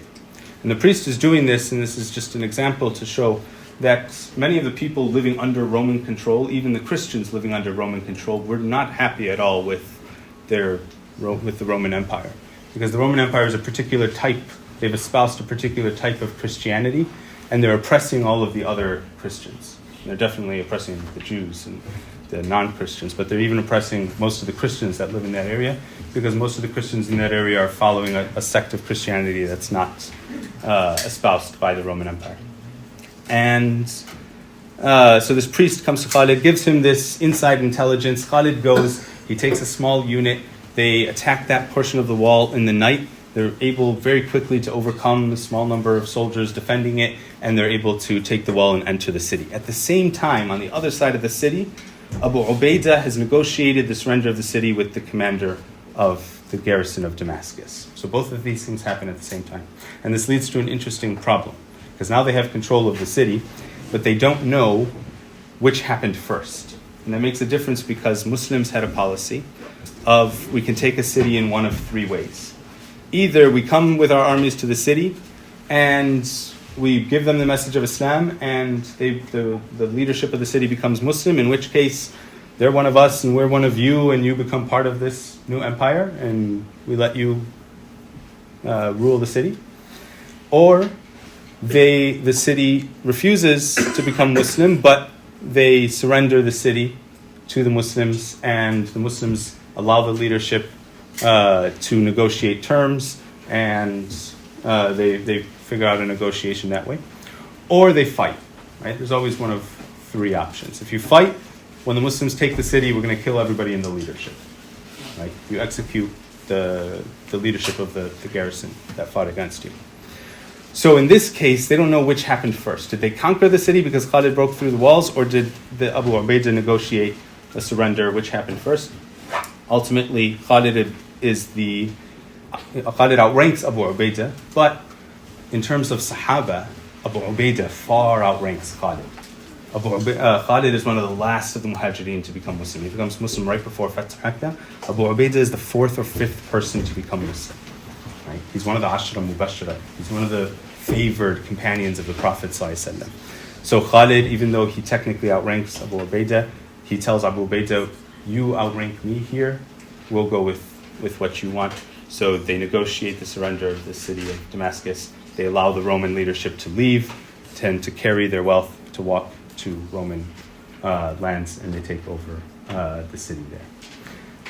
And the priest is doing this, and this is just an example to show that many of the people living under Roman control, even the Christians living under Roman control, were not happy at all with the Roman Empire. Because the Roman Empire is a particular type. They've espoused a particular type of Christianity, and they're oppressing all of the other Christians. And they're definitely oppressing the Jews and the non-Christians, but they're even oppressing most of the Christians that live in that area, because most of the Christians in that area are following a sect of Christianity that's not espoused by the Roman Empire. And so this priest comes to Khalid, gives him this inside intelligence. Khalid goes, he takes a small unit, they attack that portion of the wall in the night. They're able very quickly to overcome the small number of soldiers defending it, and they're able to take the wall and enter the city. At the same time, on the other side of the city, Abu Ubaidah has negotiated the surrender of the city with the commander of the garrison of Damascus. So both of these things happen at the same time. And this leads to an interesting problem. because now they have control of the city, but they don't know which happened first. And that makes a difference because Muslims had a policy of we can take a city in one of three ways. Either we come with our armies to the city and we give them the message of Islam and the leadership of the city becomes Muslim, in which case they're one of us and we're one of you and you become part of this new empire and we let you rule the city. Or the city refuses to become Muslim, but they surrender the city to the Muslims, and the Muslims allow the leadership to negotiate terms, and they figure out a negotiation that way. Or they fight, right? There's always one of three options. If you fight, when the Muslims take the city, we're going to kill everybody in the leadership, right? You execute the leadership of the garrison that fought against you. So in this case, they don't know which happened first. Did they conquer the city because Khalid broke through the walls, or did the Abu Ubaidah negotiate a surrender? Which happened first? Ultimately, Khalid outranks Abu Ubaidah, but in terms of Sahaba, Abu Ubaidah far outranks Khalid. Khalid is one of the last of the Muhajirin to become Muslim. He becomes Muslim right before Fath Makkah. Abu Ubaidah is the fourth or fifth person to become Muslim. Right? He's one of the Ashra Mubashara. He's one of the favored companions of the Prophet ﷺ. So Khalid, even though he technically outranks Abu Ubaidah, he tells Abu Ubaidah, you outrank me here, we'll go with what you want. So they negotiate the surrender of the city of Damascus. They allow the Roman leadership to leave, tend to carry their wealth to walk to Roman lands, and they take over the city there.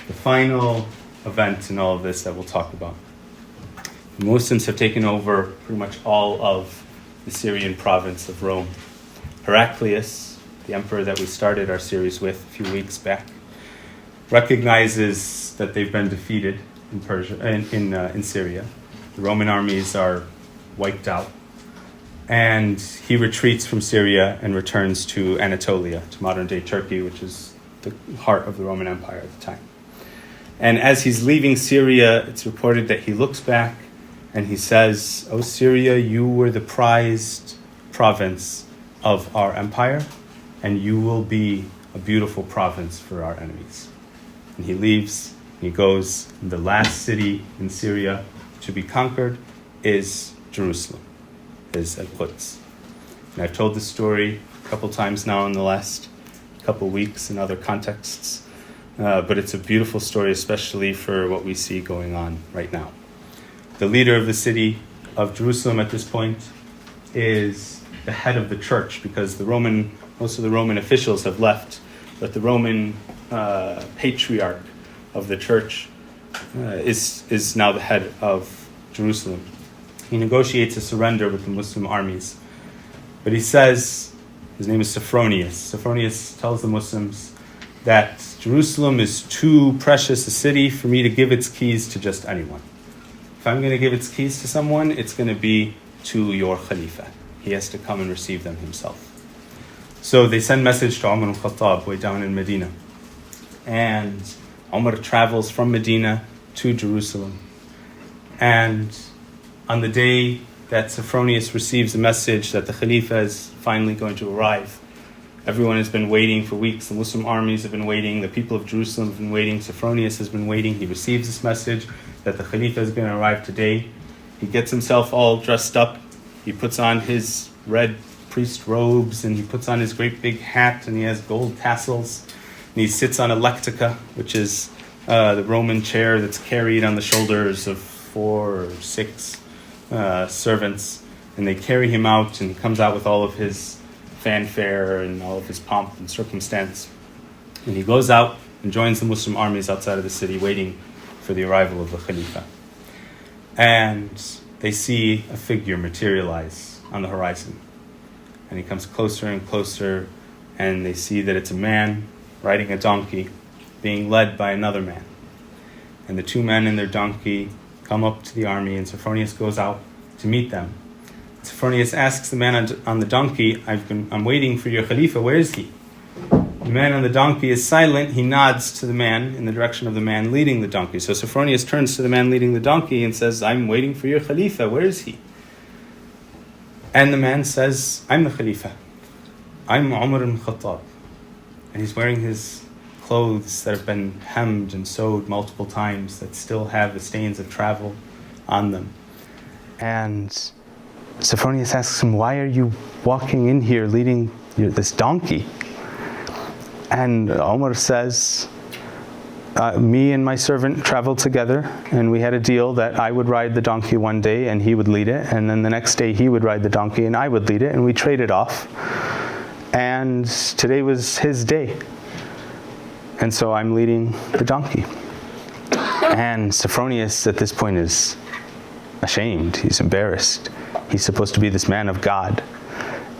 The final event in all of this that we'll talk about. The Muslims have taken over pretty much all of the Syrian province of Rome. Heraclius, the emperor that we started our series with a few weeks back, recognizes that they've been defeated in Persia, in Syria. The Roman armies are wiped out, and he retreats from Syria and returns to Anatolia, to modern-day Turkey, which is the heart of the Roman Empire at the time. And as he's leaving Syria, it's reported that he looks back and he says, "O Syria, you were the prized province of our empire, and you will be a beautiful province for our enemies." And he leaves, and he goes, and the last city in Syria to be conquered is Jerusalem, is Al-Quds. And I've told this story a couple times now in the last couple weeks in other contexts, but it's a beautiful story, especially for what we see going on right now. The leader of the city of Jerusalem at this point is the head of the church, because most of the Roman officials have left, but the Roman patriarch of the church is now the head of Jerusalem. He negotiates a surrender with the Muslim armies, but he says, his name is Sophronius. Sophronius tells the Muslims that Jerusalem is too precious a city for me to give its keys to just anyone. If I'm going to give its keys to someone, it's going to be to your Khalifa. He has to come and receive them himself. So they send message to Umar al-Khattab way down in Medina. And Umar travels from Medina to Jerusalem. And on the day that Sophronius receives a message that the Khalifa is finally going to arrive, everyone has been waiting for weeks. The Muslim armies have been waiting. The people of Jerusalem have been waiting. Sophronius has been waiting. He receives this message that the Khalifa is going to arrive today. He gets himself all dressed up. He puts on his red priest robes, and he puts on his great big hat, and he has gold tassels. And he sits on a lectica, which is the Roman chair that's carried on the shoulders of 4 or 6 servants. And they carry him out, and he comes out with all of his fanfare and all of his pomp and circumstance. And he goes out and joins the Muslim armies outside of the city, waiting for the arrival of the Khalifa. And they see a figure materialize on the horizon. And he comes closer and closer, and they see that it's a man riding a donkey being led by another man. And the two men and their donkey come up to the army, and Sophronius goes out to meet them. Sophronius asks the man on the donkey, I'm waiting for your Khalifa, where is he? The man on the donkey is silent. He nods to the man in the direction of the man leading the donkey. So Sophronius turns to the man leading the donkey and says, I'm waiting for your Khalifa, where is he? And the man says, I'm the Khalifa. I'm Umar ibn Khattab. And he's wearing his clothes that have been hemmed and sewed multiple times that still have the stains of travel on them. And Sophronius asks him, why are you walking in here leading this donkey? And Umar says, me and my servant traveled together, and we had a deal that I would ride the donkey one day and he would lead it, and then the next day he would ride the donkey and I would lead it, and we traded off. And today was his day. And so I'm leading the donkey. And Sophronius at this point is ashamed. He's embarrassed. He's supposed to be this man of God.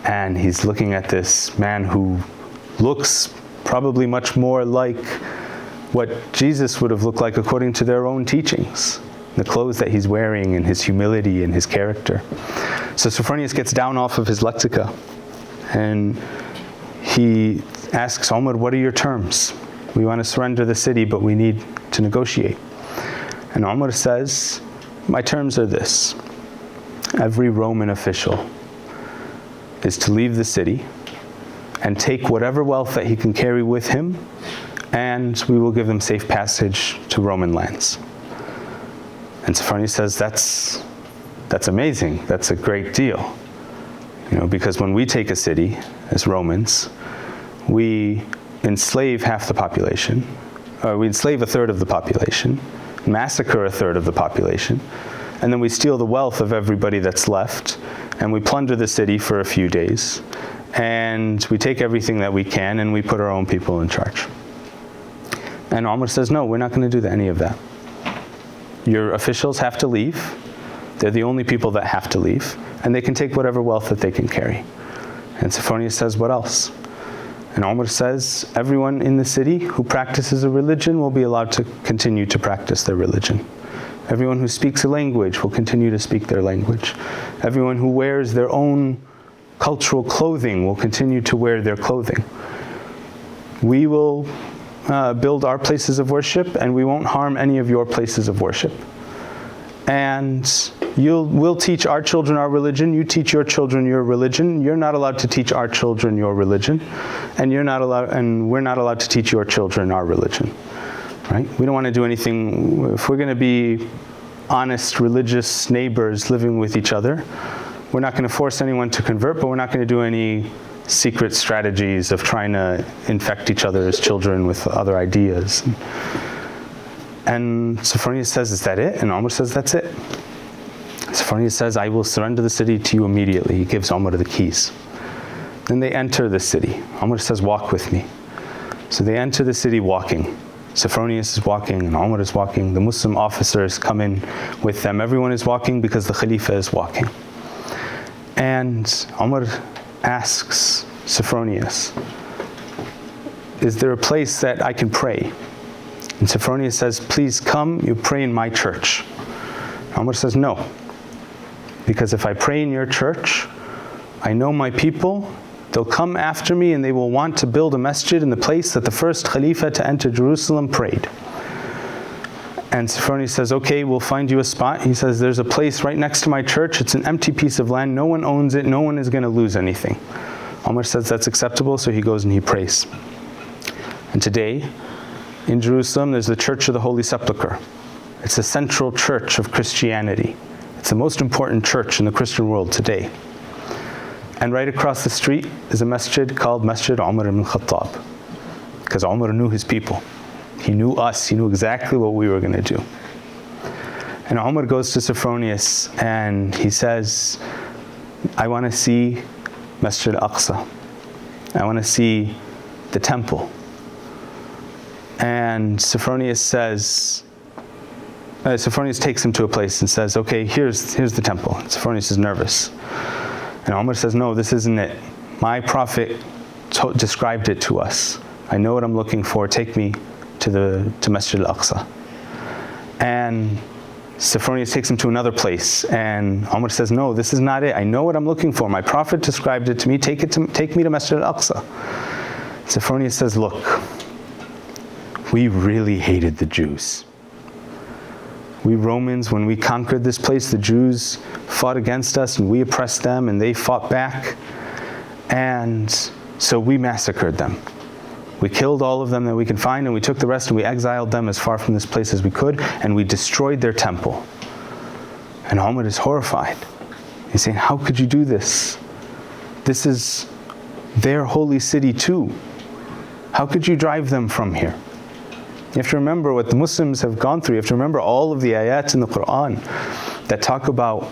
And he's looking at this man who looks probably much more like what Jesus would have looked like according to their own teachings. The clothes that he's wearing and his humility and his character. So Sophronius gets down off of his lexica and he asks Umar, what are your terms? We want to surrender the city, but we need to negotiate. And Umar says, my terms are this. Every Roman official is to leave the city and take whatever wealth that he can carry with him, and we will give them safe passage to Roman lands. And Sophronius says, that's amazing. That's a great deal. Because when we take a city as Romans, we enslave half the population, or we enslave a third of the population, massacre a third of the population, and then we steal the wealth of everybody that's left, and we plunder the city for a few days, and we take everything that we can, and we put our own people in charge. And Umar says, no, we're not going to do any of that. Your officials have to leave. They're the only people that have to leave, and they can take whatever wealth that they can carry. And Sophronius says, what else? And Umar says, everyone in the city who practices a religion will be allowed to continue to practice their religion. Everyone who speaks a language will continue to speak their language. Everyone who wears their own cultural clothing will continue to wear their clothing. We will build our places of worship, and we won't harm any of your places of worship. And we'll teach our children our religion, you teach your children your religion. You're not allowed to teach our children your religion, and we're not allowed to teach your children our religion. Right? We don't want to do anything. If we're going to be honest, religious neighbors living with each other, we're not going to force anyone to convert, but we're not going to do any secret strategies of trying to infect each other's children with other ideas. And Sophronius says, is that it? And Umar says, that's it. Sophronius says, I will surrender the city to you immediately. He gives Umar the keys. Then they enter the city. Umar says, walk with me. So they enter the city walking. Sophronius is walking and Umar is walking. The Muslim officers come in with them. Everyone is walking because the Khalifa is walking. And Umar asks Sophronius, is there a place that I can pray? And Sophronius says, please come, you pray in my church. Umar says, no. Because if I pray in your church, I know my people, they'll come after me and they will want to build a masjid in the place that the first Khalifa to enter Jerusalem prayed. And Sophronius says, okay, we'll find you a spot. He says, there's a place right next to my church. It's an empty piece of land. No one owns it. No one is going to lose anything. Umar says that's acceptable, so he goes and he prays. And today, in Jerusalem, there's the Church of the Holy Sepulchre. It's a central church of Christianity. It's the most important church in the Christian world today. And right across the street is a masjid called Masjid Umar ibn Khattab. Because Umar knew his people. He knew us. He knew exactly what we were going to do. And Umar goes to Sophronius and he says, I want to see Masjid Aqsa. I want to see the temple. And Sophronius says, Sophronius takes him to a place and says, okay, here's the temple. And Sophronius is nervous. And Umar says, no, this isn't it. My prophet described it to us. I know what I'm looking for. Take me to Masjid al-Aqsa. And Sophronius takes him to another place. And Umar says, no, this is not it. I know what I'm looking for. My prophet described it to me. Take me to Masjid al-Aqsa. Sophronius says, look, we really hated the Jews. We Romans, when we conquered this place, the Jews fought against us and we oppressed them and they fought back. And so we massacred them. We killed all of them that we could find, and we took the rest and we exiled them as far from this place as we could, and we destroyed their temple. And Umar is horrified. He's saying, how could you do this? This is their holy city too. How could you drive them from here? You have to remember what the Muslims have gone through. You have to remember all of the ayats in the Quran that talk about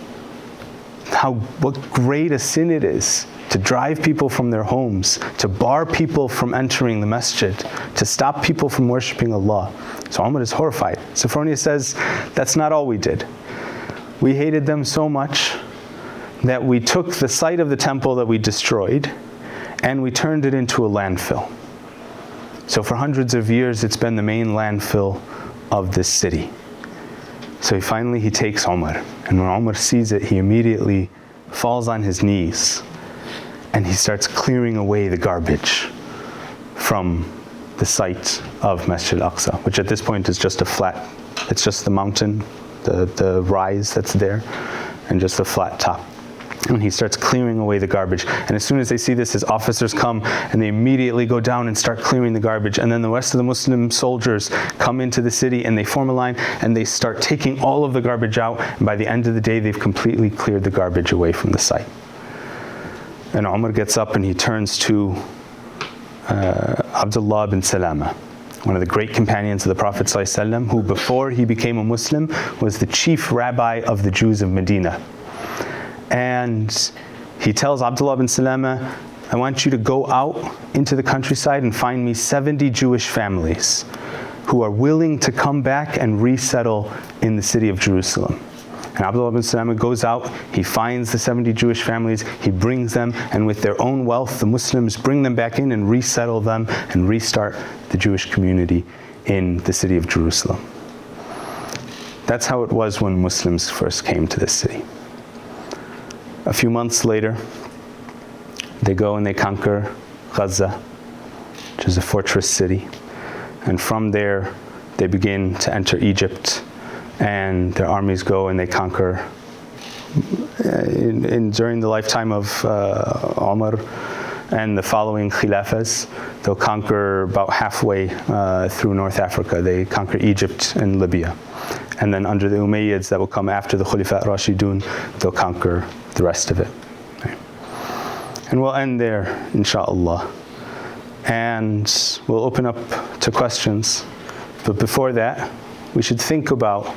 what great a sin it is to drive people from their homes, to bar people from entering the masjid, to stop people from worshipping Allah. So Umar is horrified. Sophronia says, that's not all we did. We hated them so much that we took the site of the temple that we destroyed and we turned it into a landfill. So for hundreds of years, it's been the main landfill of this city. So he takes Umar. And when Umar sees it, he immediately falls on his knees. And he starts clearing away the garbage from the site of Masjid al-Aqsa, which at this point is just a flat, it's just the mountain, the rise that's there, and just a flat top. And he starts clearing away the garbage. And as soon as they see this, his officers come and they immediately go down and start clearing the garbage. And then the rest of the Muslim soldiers come into the city and they form a line and they start taking all of the garbage out. And by the end of the day, they've completely cleared the garbage away from the site. And Umar gets up and he turns to Abdullah bin Salama, one of the great companions of the Prophet ﷺ, who before he became a Muslim was the chief rabbi of the Jews of Medina. And he tells Abdullah bin Salama, I want you to go out into the countryside and find me 70 Jewish families who are willing to come back and resettle in the city of Jerusalem. And Abdullah bin Salama goes out, he finds the 70 Jewish families, he brings them, and with their own wealth, the Muslims bring them back in and resettle them and restart the Jewish community in the city of Jerusalem. That's how it was when Muslims first came to this city. A few months later, they go and they conquer Gaza, which is a fortress city. And from there, they begin to enter Egypt, and their armies go and they conquer, during the lifetime of Umar and the following Caliphs, they'll conquer about halfway through North Africa. They conquer Egypt and Libya. And then under the Umayyads that will come after the Khulafa Rashidun, they'll conquer the rest of it. Okay. And we'll end there, inshaAllah. And we'll open up to questions. But before that, we should think about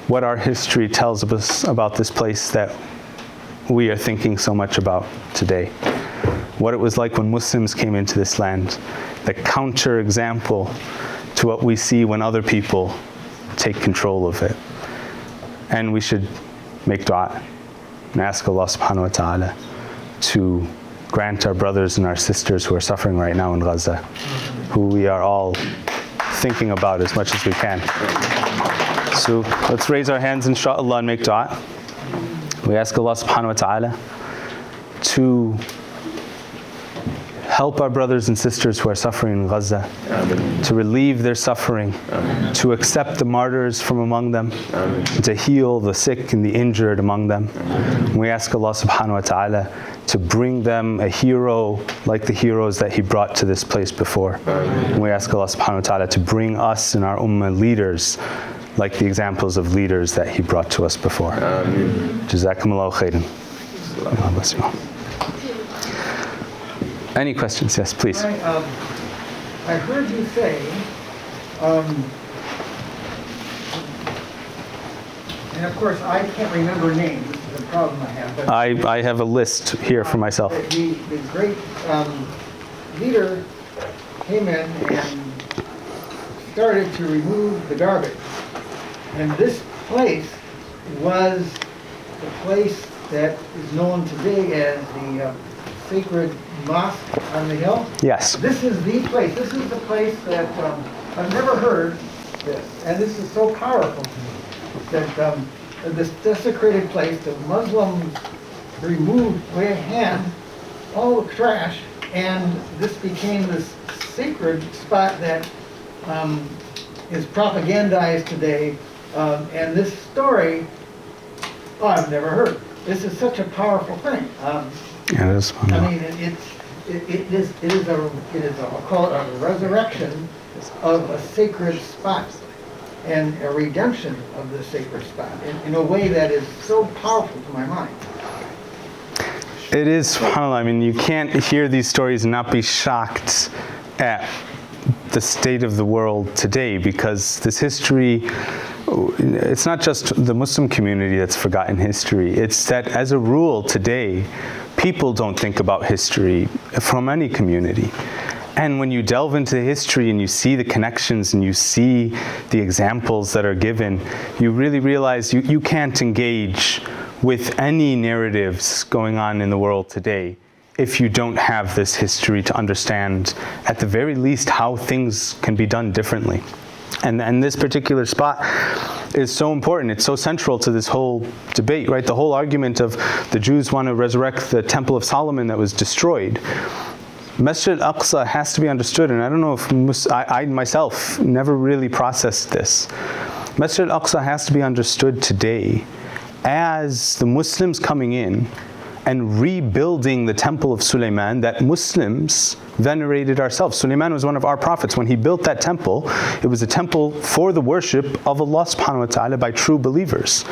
what our history tells us about this place that we are thinking so much about today. What it was like when Muslims came into this land. The counter example to what we see when other people take control of it. And we should make dua and ask Allah subhanahu wa ta'ala to grant our brothers and our sisters who are suffering right now in Gaza, who we are all thinking about as much as we can. So let's raise our hands inshaAllah and make dua. We ask Allah subhanahu wa ta'ala to help our brothers and sisters who are suffering in Gaza, to relieve their suffering, to accept the martyrs from among them, to heal the sick and the injured among them. We ask Allah subhanahu wa ta'ala to bring them a hero like the heroes that He brought to this place before. We ask Allah subhanahu wa ta'ala to bring us and our Ummah leaders like the examples of leaders that He brought to us before. Jazakumullahu khairan. Allah bless you all. Any questions? Yes, please. I heard you say, and of course I can't remember names, this is a problem I have. But I have a list here for myself. The great leader came in and started to remove the garbage. And this place was the place that is known today as the sacred mosque on the hill? Yes. This is the place. This is the place that I've never heard this, and this is so powerful to me. That this desecrated place, the Muslims removed with a hand all the trash, and this became this sacred spot that is propagandized today And this story, I've never heard. This is such a powerful thing. Yeah, it is fun. I mean, it is I'll call it a resurrection of a sacred spot and a redemption of the sacred spot in a way that is so powerful to my mind. It is fun. I mean, you can't hear these stories and not be shocked at the state of the world today, because this history, it's not just the Muslim community that's forgotten history. It's that as a rule today, people don't think about history from any community. And when you delve into history and you see the connections and you see the examples that are given, you really realize you can't engage with any narratives going on in the world today if you don't have this history to understand, at the very least, how things can be done differently. And this particular spot is so important. It's so central to this whole debate, right? The whole argument of the Jews want to resurrect the Temple of Solomon that was destroyed. Masjid al-Aqsa has to be understood, and I don't know if I myself never really processed this. Masjid al-Aqsa has to be understood today as the Muslims coming in and rebuilding the temple of Sulaiman that Muslims venerated ourselves. Sulaiman was one of our prophets. When he built that temple, it was a temple for the worship of Allah subhanahu wa ta'ala by true believers.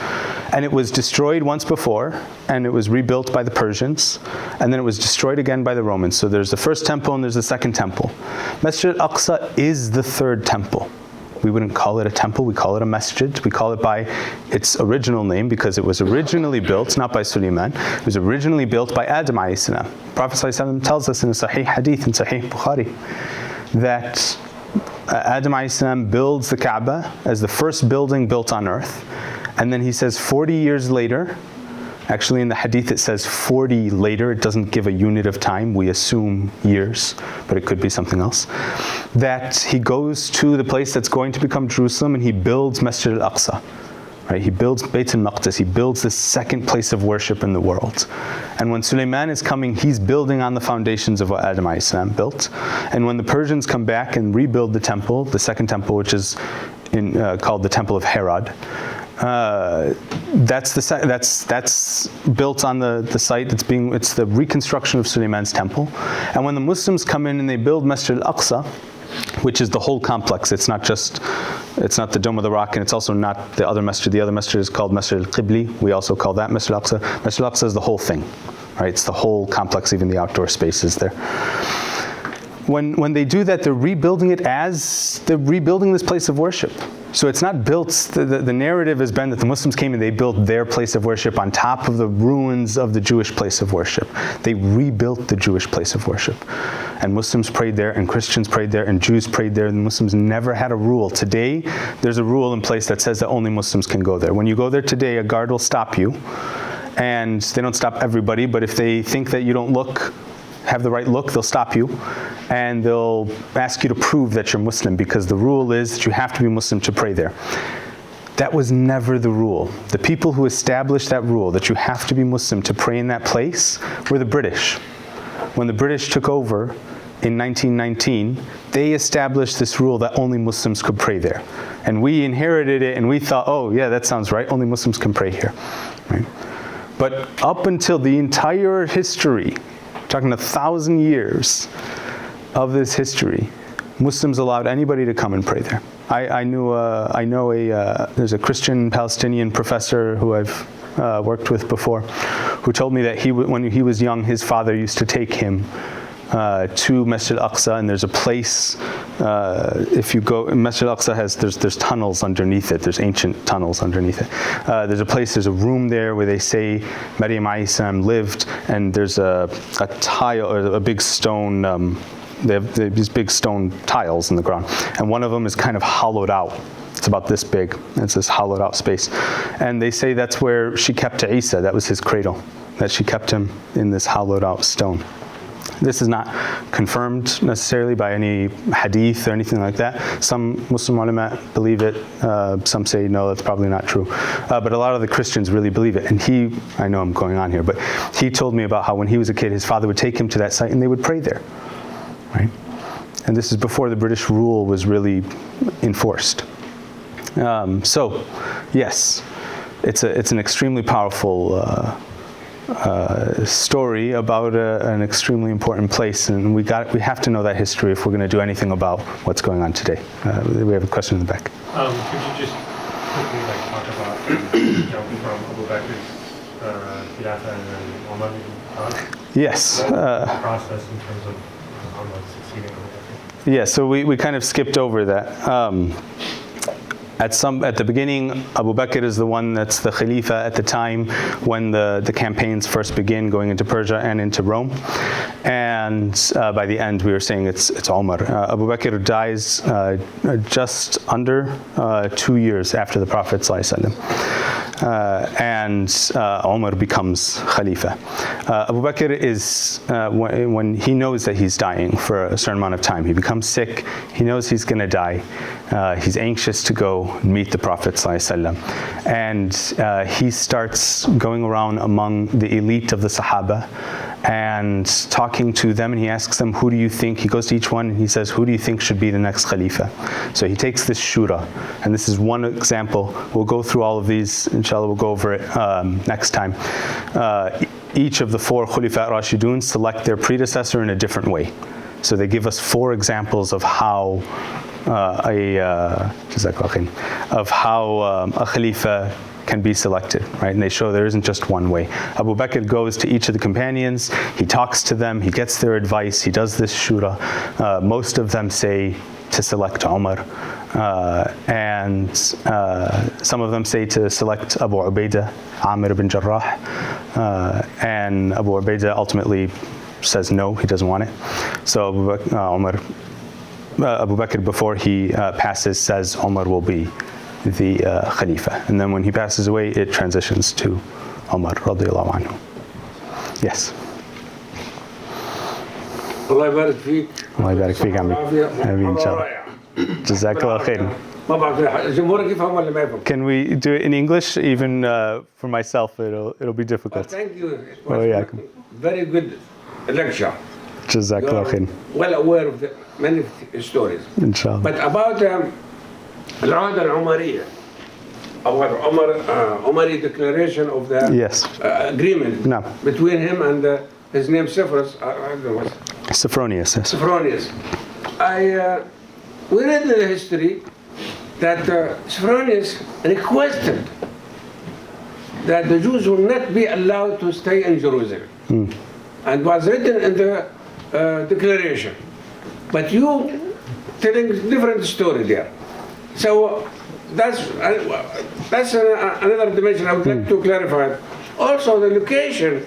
And it was destroyed once before, and it was rebuilt by the Persians, and then it was destroyed again by the Romans. So there's the first temple and there's the second temple. Masjid al-Aqsa is the third temple. We wouldn't call it a temple, we call it a masjid. We call it by its original name because it was originally built, not by Sulaiman, it was originally built by Adam alayhi salam. Prophet tells us in a Sahih Hadith in Sahih Bukhari that Adam alayhi salam builds the Kaaba as the first building built on earth. And then he says 40 years later, actually in the Hadith it says 40 later, it doesn't give a unit of time, we assume years, but it could be something else, that he goes to the place that's going to become Jerusalem and he builds Masjid al-Aqsa. Right? He builds Bayt al-Maqdis, he builds the second place of worship in the world. And when Sulaiman is coming, he's building on the foundations of what Adam alayhi salam built. And when the Persians come back and rebuild the temple, the second temple, which is called the Temple of Herod, that's built on the site. It's the reconstruction of Sulaiman's temple. And when the Muslims come in and they build Masjid al-Aqsa, which is the whole complex, it's not the Dome of the Rock, and it's also not the other masjid. The other masjid is called Masjid al-Qibli. We also call that Masjid al-Aqsa. Masjid al-Aqsa is the whole thing, right? It's the whole complex, even the outdoor spaces there. When they do that, they're rebuilding this place of worship. So it's not built, the narrative has been that the Muslims came and they built their place of worship on top of the ruins of the Jewish place of worship. They rebuilt the Jewish place of worship. And Muslims prayed there, and Christians prayed there, and Jews prayed there, and Muslims never had a rule. Today, there's a rule in place that says that only Muslims can go there. When you go there today, a guard will stop you, and they don't stop everybody, but if they think that you don't have the right look, they'll stop you and they'll ask you to prove that you're Muslim, because the rule is that you have to be Muslim to pray there. That was never the rule. The people who established that rule, that you have to be Muslim to pray in that place, were the British. When the British took over in 1919, they established this rule that only Muslims could pray there. And we inherited it and we thought, oh yeah, that sounds right, only Muslims can pray here. Right? But up until the entire history, talking 1,000 years of this history, Muslims allowed anybody to come and pray there. There's a Christian Palestinian professor who I've worked with before, who told me that when he was young, his father used to take him to Masjid al-Aqsa, and there's a place, if you go, Masjid al-Aqsa there's tunnels underneath it, there's ancient tunnels underneath it. There's a room there where they say Maryam alayhi salam lived, and there's a tile, or a big stone, they have these big stone tiles in the ground, and one of them is kind of hollowed out. It's about this big, it's this hollowed out space. And they say that's where she kept Isa, that was his cradle, that she kept him in this hollowed out stone. This is not confirmed necessarily by any hadith or anything like that. Some Muslim ulama believe it. Some say, no, that's probably not true. But a lot of the Christians really believe it. And I know I'm going on here, but he told me about how when he was a kid, his father would take him to that site and they would pray there. Right? And this is before the British rule was really enforced. So, yes, it's an extremely powerful story about an extremely important place, and we have to know that history if we're going to do anything about what's going on today. We have a question in the back. Could you just quickly talk about jumping from Abu Bakr's Khilafah and then Umar Yes. What was the process in terms of Umar succeeding Abu Bakr? Yeah, so we kind of skipped over that. At the beginning, Abu Bakr is the one that's the Khalifa at the time when the campaigns first begin, going into Persia and into Rome. And by the end, we were saying it's Umar. Abu Bakr dies just under 2 years after the Prophet ﷺ. And Umar becomes Khalifa. Abu Bakr is, when he knows that he's dying for a certain amount of time, he becomes sick, he knows he's going to die, he's anxious to go meet the Prophet ﷺ. And he starts going around among the elite of the Sahaba and talking to them, and he asks them, who do you think, he goes to each one and he says, who do you think should be the next Khalifa? So he takes this shura, and this is one example. We'll go through all of these, inshallah, we'll go over it next time. Each of the 4 Khulafa Rashidun select their predecessor in a different way. So they give us 4 examples of how a Khalifa can be selected, right? And they show there isn't just one way. Abu Bakr goes to each of the companions, he talks to them, he gets their advice, he does this shura. Most of them say to select Umar, and some of them say to select Abu Ubaidah, Amir ibn Jarrah, and Abu Ubaidah ultimately says no, he doesn't want it. So Abu Bakr, before he passes, says Umar will be the Khalifa. And then when he passes away, it transitions to Umar radiallahu anhu. Yes. الله يبارك فيك. الله يبارك فيك عمي. آمين إن شاء الله. جزاك الله خير. ما بعرف الجمهور يفهم ولا ما يفهم. Can we do it in English? Even for myself, it'll be difficult. Thank you. It Oh, was yeah. very good lecture. جزاك الله خير. Well aware of the many stories. إن شاء الله. But about العهد العمرية, about Umari declaration of the Yes. agreement No. between him and his name Severus, I don't know what. Sophronius, yes. Sophronius. We read in the history that Sophronius requested that the Jews will not be allowed to stay in Jerusalem. And was written in the declaration. But you telling different story there. So that's another dimension I would like to clarify. Also the location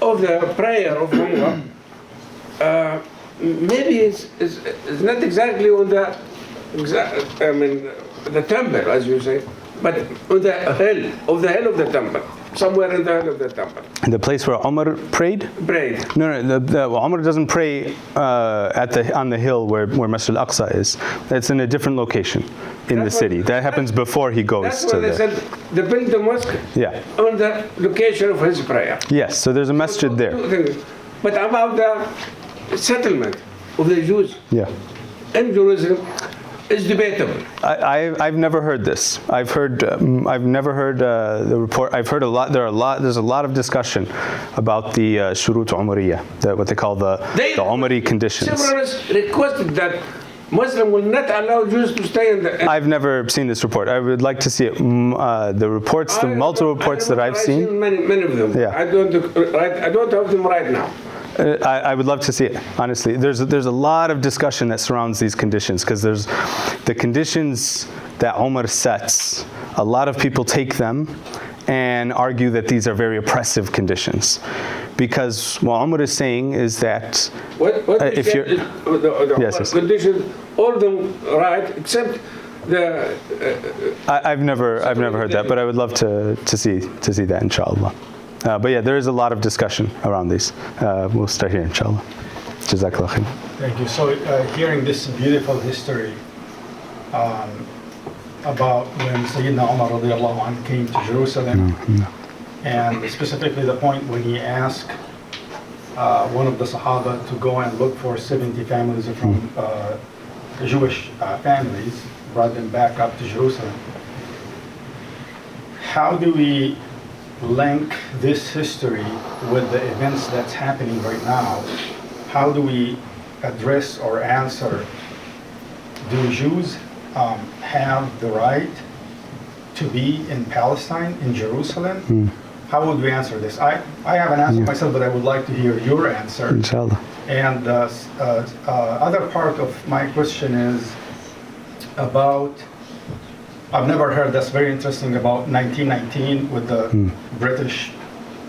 of the prayer of Umar, maybe is not exactly on the the temple, as you say, but on the hill of the temple, somewhere in the hill of the temple. The place where Umar prayed? Prayed. No, Umar doesn't pray on the hill where Masjid al-Aqsa is. It's in a different location in the city. That happens before he goes That's to why they said they built the mosque on the location of his prayer. Yes, so there's a masjid there. Two things. But about the settlement of the Jews in Jerusalem is debatable. I've never heard this. I've never heard the report. I've heard a lot. There's a lot of discussion about the shurut Umariya, what they call the Umari conditions. Several requested that Muslim will not allow Jews to stay in the. I've never seen this report. I would like to see it. The reports, the multiple reports that I've seen. Many of them. Yeah. I don't have them right now. I would love to see it, honestly. There's a lot of discussion that surrounds these conditions, because there's the conditions that Umar sets. A lot of people take them and argue that these are very oppressive conditions, because what Umar is saying is that if you're the conditions, all of them right, except the. I've never heard that, but I would love to see that, inshallah. But yeah, there is a lot of discussion around these. We'll start here, inshallah. Jazakallah khair. Thank you. So hearing this beautiful history about when Sayyidina Umar radiallahu anhu came to Jerusalem, and specifically the point when he asked one of the Sahaba to go and look for 70 families from Jewish families, brought them back up to Jerusalem. how do we link this history with the events that's happening right now? How do we address or answer, do Jews have the right to be in Palestine, in Jerusalem? How would we answer this? I have an answer myself, but I would like to hear your answer. Inshallah. And other part of my question is about, I've never heard that's very interesting about 1919 with the British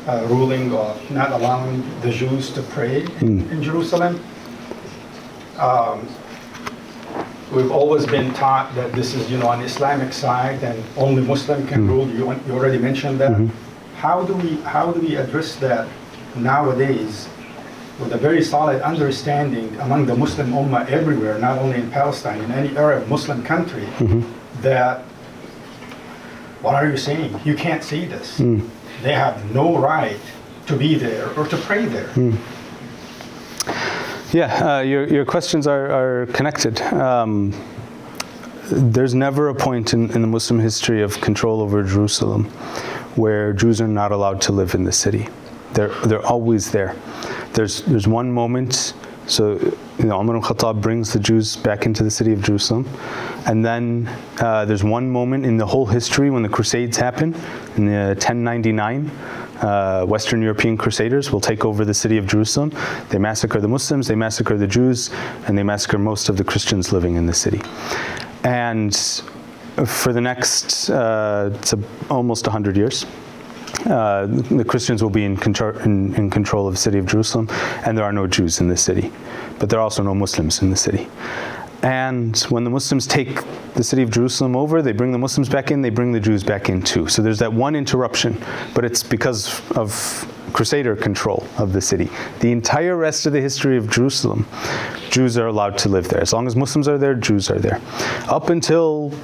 ruling of not allowing the Jews to pray in Jerusalem. We've always been taught that this is, an Islamic side and only Muslim can rule. You already mentioned that. How do we address that nowadays with a very solid understanding among the Muslim Ummah everywhere, not only in Palestine, in any Arab Muslim country, that what are you saying? You can't see this. They have no right to be there or to pray there. Yeah, your questions are connected. There's never a point in the Muslim history of control over Jerusalem where Jews are not allowed to live in the city. They're always there. There's one moment, so Umar al-Khattab brings the Jews back into the city of Jerusalem, and then there's one moment in the whole history when the Crusades happen in 1099. Western European Crusaders will take over the city of Jerusalem. They massacre the Muslims, they massacre the Jews, and they massacre most of the Christians living in the city. And for the next almost 100 years, the Christians will be in control of the city of Jerusalem, and there are no Jews in the city, but there are also no Muslims in the city. And when the Muslims take the city of Jerusalem over, they bring the Muslims back in, they bring the Jews back in too. So there's that one interruption, but it's because of Crusader control of the city. The entire rest of the history of Jerusalem, Jews are allowed to live there. As long as Muslims are there, Jews are there. Up until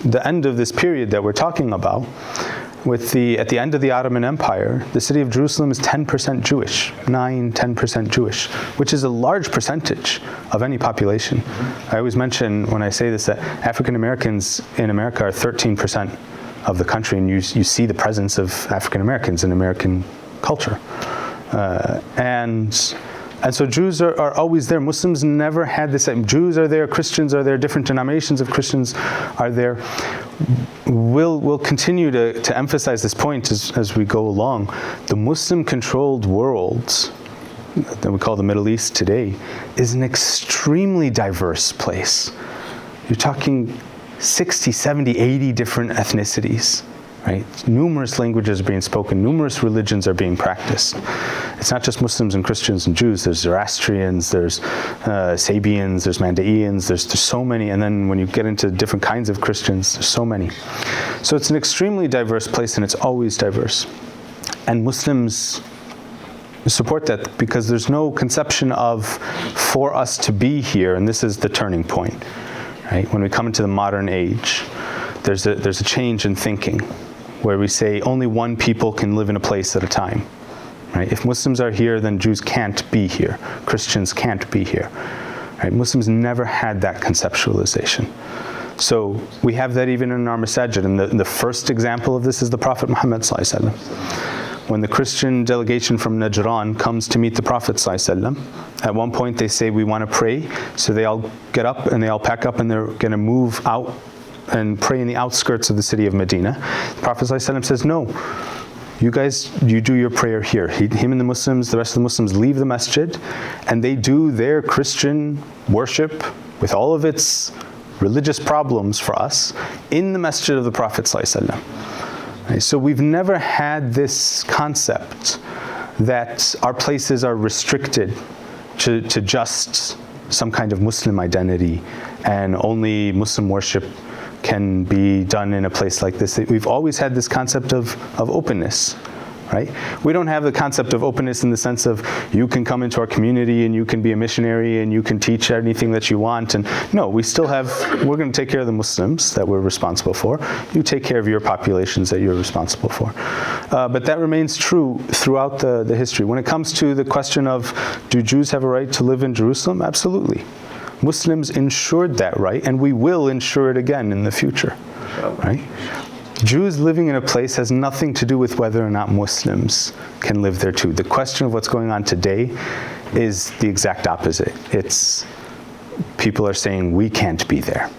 the end of this period that we're talking about, at the end of the Ottoman Empire, the city of Jerusalem is 10% Jewish, 9-10% Jewish, which is a large percentage of any population. I always mention when I say this that African Americans in America are 13% of the country, and you see the presence of African Americans in American culture. And so Jews are always there. Muslims never had this. Jews are there, Christians are there, different denominations of Christians are there. We'll continue to emphasize this point as we go along. The Muslim-controlled world that we call the Middle East today is an extremely diverse place. You're talking 60, 70, 80 different ethnicities. Right? Numerous languages are being spoken, numerous religions are being practiced. It's not just Muslims and Christians and Jews, there's Zoroastrians, there's Sabians, there's Mandaeans, there's so many, and then when you get into different kinds of Christians, there's so many. So it's an extremely diverse place, and it's always diverse. And Muslims support that because there's no conception of for us to be here, and this is the turning point. Right? When we come into the modern age, there's a change in thinking, where we say only one people can live in a place at a time. Right? If Muslims are here, then Jews can't be here. Christians can't be here. Right? Muslims never had that conceptualization. So we have that even in our masajid. And the first example of this is the Prophet Muhammad ﷺ. When the Christian delegation from Najran comes to meet the Prophet ﷺ, at one point they say, we want to pray. So they all get up and they all pack up and they're going to move out and pray in the outskirts of the city of Medina. The Prophet ﷺ says, no, you guys, you do your prayer here. Him and the Muslims, the rest of the Muslims leave the masjid and they do their Christian worship with all of its religious problems for us in the masjid of the Prophet ﷺ. Right? So we've never had this concept that our places are restricted to just some kind of Muslim identity and only Muslim worship can be done in a place like this. We've always had this concept of openness, right? We don't have the concept of openness in the sense of you can come into our community and you can be a missionary and you can teach anything that you want. And no, we still have, we're going to take care of the Muslims that we're responsible for. You take care of your populations that you're responsible for. But that remains true throughout the history. When it comes to the question of do Jews have a right to live in Jerusalem? Absolutely. Muslims ensured that right, and we will ensure it again in the future, right? Jews living in a place has nothing to do with whether or not Muslims can live there too. The question of what's going on today is the exact opposite. It's people are saying we can't be there,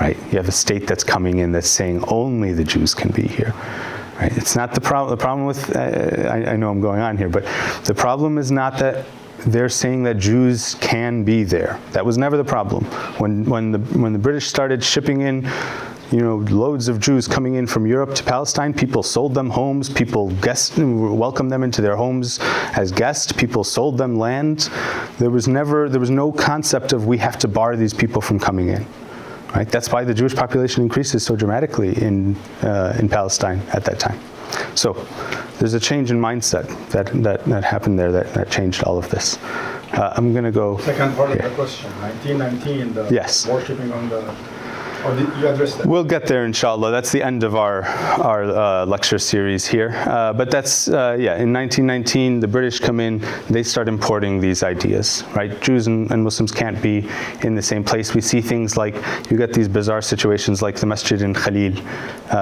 right? You have a state that's coming in that's saying only the Jews can be here, right? It's not the problem. The problem with, I know I'm going on here, but the problem is not that they're saying that Jews can be there. That was never the problem. When the British started shipping in, loads of Jews coming in from Europe to Palestine, people sold them homes, people welcomed them into their homes as guests, people sold them land. There was no concept of we have to bar these people from coming in. Right? That's why the Jewish population increases so dramatically in Palestine at that time. So there's a change in mindset that happened there that changed all of this. I'm going to go. Second part of the question, 1919, the yes. worshipping on the. Or did you address that? We'll get there, inshallah. That's the end of our lecture series here. But that's, in 1919, the British come in, they start importing these ideas, right? Jews and Muslims can't be in the same place. We see things like, you get these bizarre situations like the Masjid in Khalil,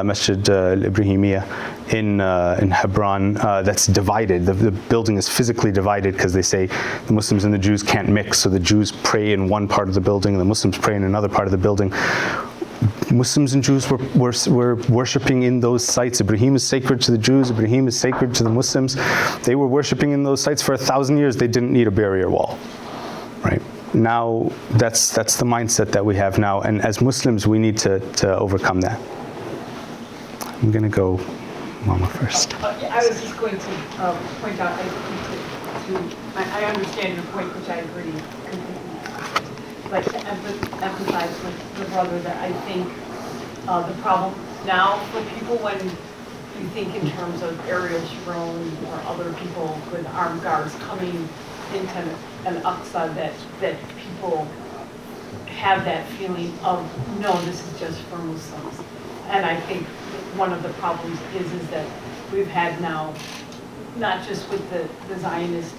Masjid al-Ibrahimiyya in Hebron, that's divided. The building is physically divided because they say the Muslims and the Jews can't mix, so the Jews pray in one part of the building and the Muslims pray in another part of the building. Muslims and Jews were worshipping in those sites. Ibrahim is sacred to the Jews, Ibrahim is sacred to the Muslims. They were worshipping in those sites for 1,000 years. They didn't need a barrier wall, right? Now, that's the mindset that we have now, and as Muslims, we need to overcome that. I'm going to go Mama first. I was just going to point out, I understand your point, which I agree completely. But to emphasize with the brother that I think the problem now for people when you think in terms of Ariel Sharon or other people with armed guards coming into an Aqsa, that people have that feeling of, no, this is just for Muslims. And I think one of the problems is that we've had now, not just with the Zionist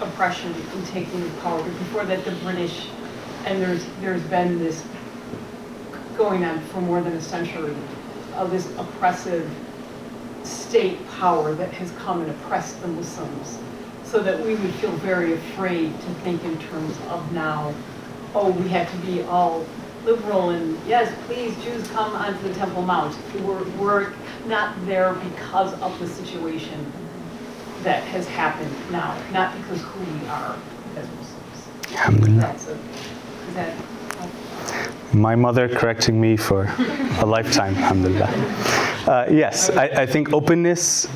oppression and taking the power, but before that the British. And there's been this going on for more than a century of this oppressive state power that has come and oppressed the Muslims, so that we would feel very afraid to think in terms of now, oh, we have to be all liberal and yes, please, Jews come onto the Temple Mount. We're not there because of the situation that has happened now, not because who we are as Muslims. Alhamdulillah. Is that my mother correcting me for a lifetime, alhamdulillah. Yes, I think openness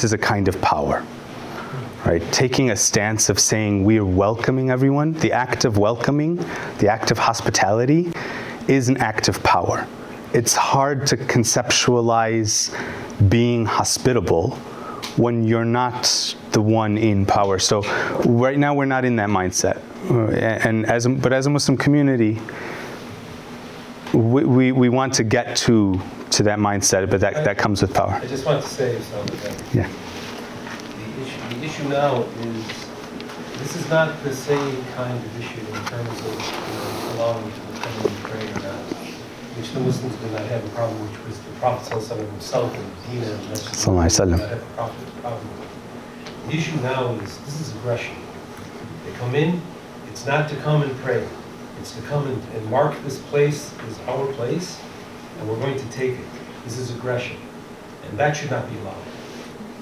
is a kind of power, right? Taking a stance of saying we are welcoming everyone, the act of welcoming, the act of hospitality is an act of power. It's hard to conceptualize being hospitable when you're not the one in power. So right now we're not in that mindset. But as a Muslim community, we want to get to that mindset, but that comes with power. I just want to say something. Yeah. The issue now is, this is not the same kind of issue in terms of allowing people to come and pray or not, which the Muslims did not have a problem, which was the Prophet ﷺ himself and Medina and Sallallahu did not have a problem. The issue now is, this is aggression. They come in, it's not to come and pray. It's to come and mark this place as our place, and we're going to take it. This is aggression, and that should not be allowed.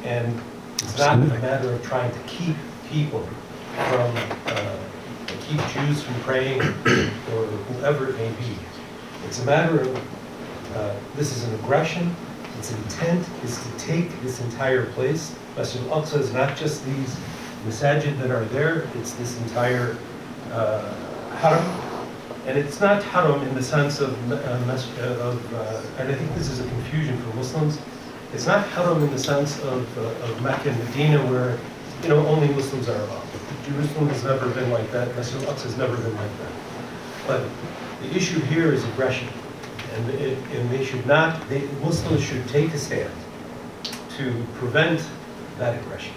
And it's not a matter of trying to keep people from, keep Jews from praying, or whoever it may be. It's a matter of, this is an aggression, its intent is to take this entire place. Masjid al-Aqsa is not just these masajid that are there, it's this entire haram. And it's not haram in the sense of, and I think this is a confusion for Muslims, it's not haram in the sense of Mecca and Medina where, only Muslims are allowed. Jerusalem has never been like that, Masjid al-Aqsa has never been like that. But the issue here is aggression. And they should not, Muslims should take a stand to prevent that aggression.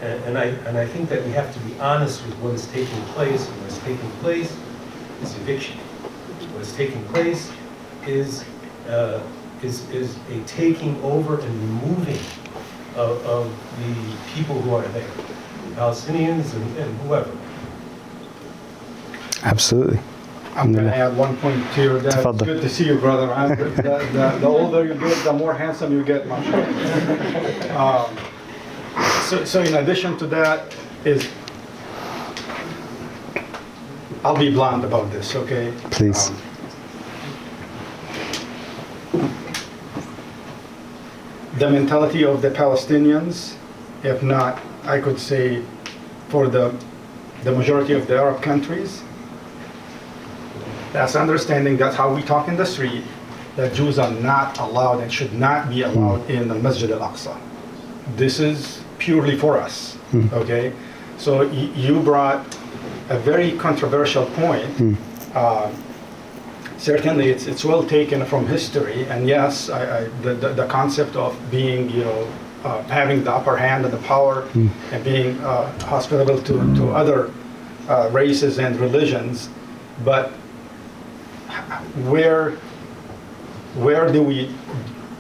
And I think that we have to be honest with what is taking place. And what is taking place is eviction. What is taking place is a taking over and removing of the people who are there, Palestinians and whoever. Absolutely. I'm going to add one point to your dad. It's Tafadhal. good to see you, brother. The older you get, the more handsome you get, mashallah. So in addition to that is, I'll be blunt about this, okay? Please. The mentality of the Palestinians, if not, I could say, for the majority of the Arab countries, that's understanding that's how we talk in the street, that Jews are not allowed and should not be allowed in the Masjid al-Aqsa. This is purely for us, okay? So you brought a very controversial point. Certainly it's well taken from history, and yes, the concept of being, having the upper hand and the power and being hospitable to other races and religions, but where do we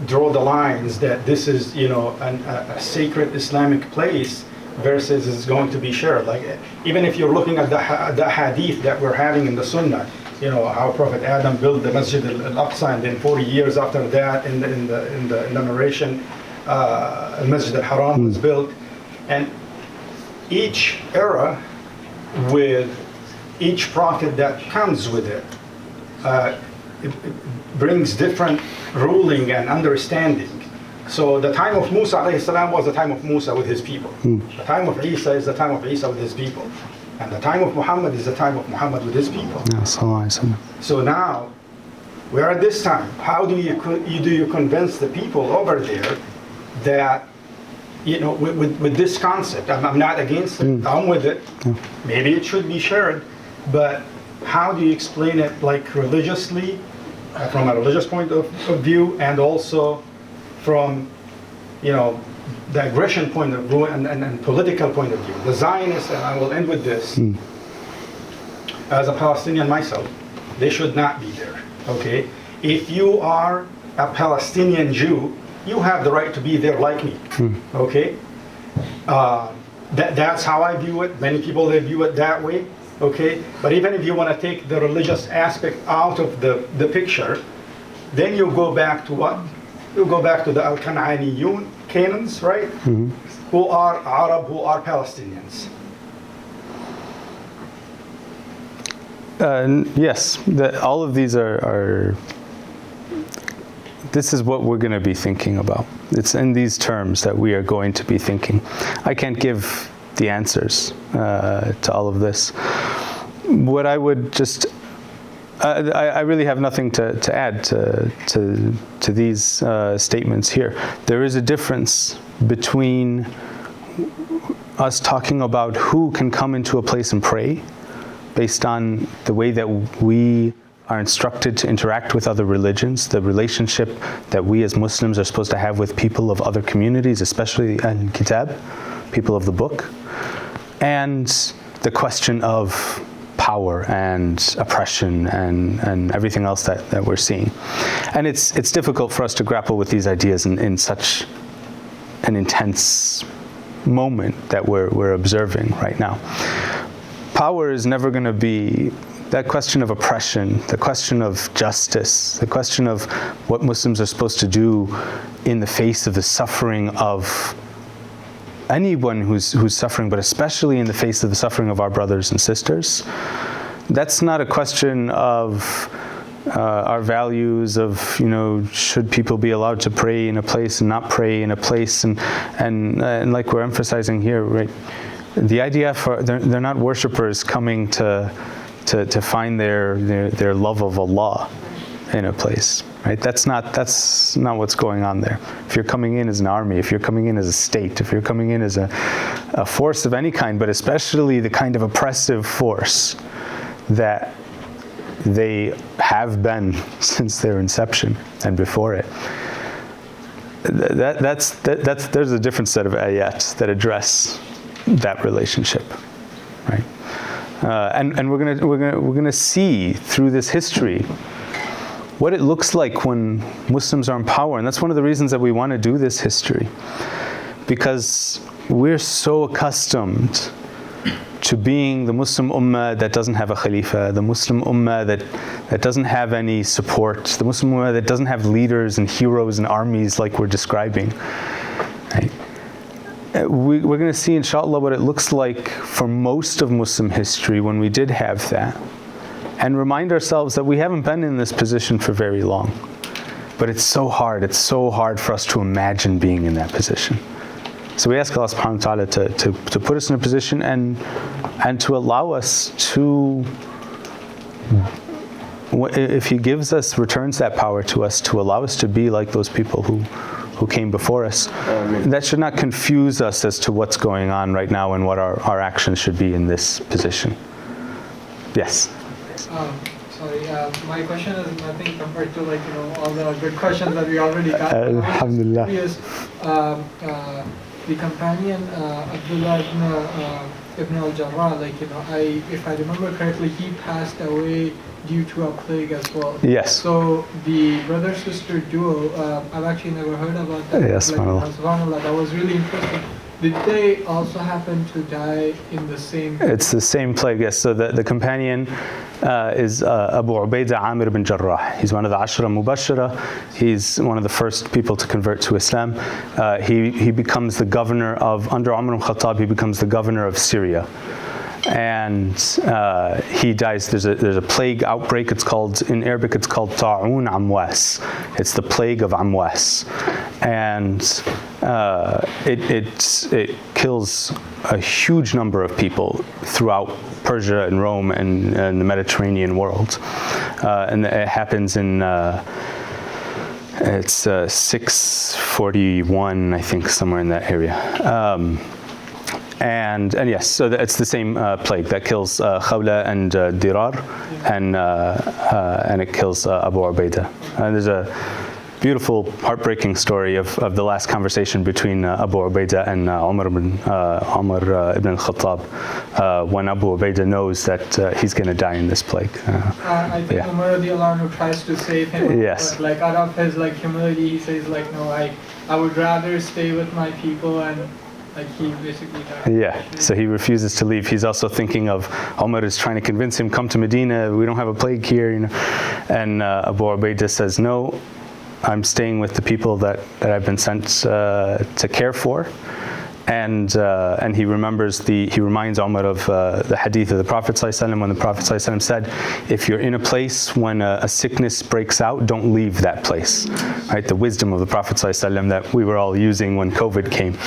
draw the lines that this is, a sacred Islamic place versus is going to be shared? Like, even if you're looking at the hadith that we're having in the Sunnah, how Prophet Adam built the Masjid al-Aqsa, and then 40 years after that, in the narration, Masjid al-Haram was built, and each era with each prophet that comes with it, it brings different ruling and understanding. So the time of Musa alayhi salam was the time of Musa with his people. The time of Isa is the time of Isa with his people. And the time of Muhammad is the time of Muhammad with his people. So now, we're at this time. How do you convince the people over there that, with this concept, I'm not against it, I'm with it, maybe it should be shared, but how do you explain it, like, religiously, from a religious point of view, and also from, the aggression point of view and political point of view? The Zionists, and I will end with this, as a Palestinian myself, they should not be there, okay? If you are a Palestinian Jew, you have the right to be there like me, okay? That's how I view it. Many people, they view it that way, okay? But even if you want to take the religious aspect out of the picture, then you go back to what? You go back to the Al-Kan'aniyun, Canaans, right? Who are Arab, who are Palestinians. Yes, all of these are. This is what we're going to be thinking about. It's in these terms that we are going to be thinking. I can't give the answers to all of this. What I would just, I really have nothing to add to these statements here. There is a difference between us talking about who can come into a place and pray based on the way that we are instructed to interact with other religions, the relationship that we as Muslims are supposed to have with people of other communities, especially Al-Kitab, people of the book, and the question of power and oppression and everything else that we're seeing. And it's difficult for us to grapple with these ideas in such an intense moment that we're observing right now. Power is never going to be that question of oppression, the question of justice, the question of what Muslims are supposed to do in the face of the suffering of anyone who's suffering, but especially in the face of the suffering of our brothers and sisters. That's not a question of our values of, should people be allowed to pray in a place and not pray in a place, and like we're emphasizing here, right? The IDF they're not worshipers coming to find their love of Allah in a place, right? That's not what's going on there. If you're coming in as an army, if you're coming in as a state, if you're coming in as a force of any kind, but especially the kind of oppressive force that they have been since their inception and before it, there's a different set of ayats that address that relationship, right? And we're gonna see through this history what it looks like when Muslims are in power. And that's one of the reasons that we want to do this history. Because we're so accustomed to being the Muslim Ummah that doesn't have a Khalifa, the Muslim Ummah that doesn't have any support, the Muslim Ummah that doesn't have leaders and heroes and armies like we're describing. Right? We're going to see, inshallah, what it looks like for most of Muslim history when we did have that. And remind ourselves that we haven't been in this position for very long. But it's so hard for us to imagine being in that position. So we ask Allah subhanahu wa ta'ala to put us in a position and to allow us to, if He gives us, returns that power to us, to allow us to be like those people who came before us. That should not confuse us as to what's going on right now and what our actions should be in this position. Yes? My question is nothing compared to all the good questions that we already got. Alhamdulillah. The companion Abdullah ibn al-Jarrah, if I remember correctly, he passed away due to a plague as well. Yes. So the brother-sister duo, I've actually never heard about that. Yes, subhanAllah, that was really interesting. Did they also happen to die in the same? It's the same plague, yes. So the companion is Abu Ubaidah Amir ibn Jarrah. He's one of the Ashra Mubashara. He's one of the first people to convert to Islam. He becomes the governor of, under Umar ibn Khattab, he becomes the governor of Syria. And he dies. There's a plague outbreak. It's called, in Arabic, it's called Ta'un Amwas. It's the plague of Amwas. And it kills a huge number of people throughout Persia and Rome and the Mediterranean world. And it happens in, it's 641, I think, somewhere in that area. And yes, so it's the same plague that kills Khawla and Dirar, and it kills Abu Ubaidah. And there's a beautiful, heartbreaking story of the last conversation between Abu Ubaidah and Umar ibn al-Khattab, when Abu Ubaidah knows that he's going to die in this plague. I think Umar radiallahu anhu tries to save him, yes. But out of his humility, he says no, I would rather stay with my people, and he basically died. Yeah, so he refuses to leave. He's also thinking of Umar is trying to convince him, come to Medina, we don't have a plague here, And Abu Ubaidah says, no, I'm staying with the people that I've been sent to care for. And he reminds Umar of the hadith of the Prophet ﷺ, when the Prophet ﷺ said, if you're in a place when a sickness breaks out, don't leave that place. Right? The wisdom of the Prophet ﷺ that we were all using when COVID came.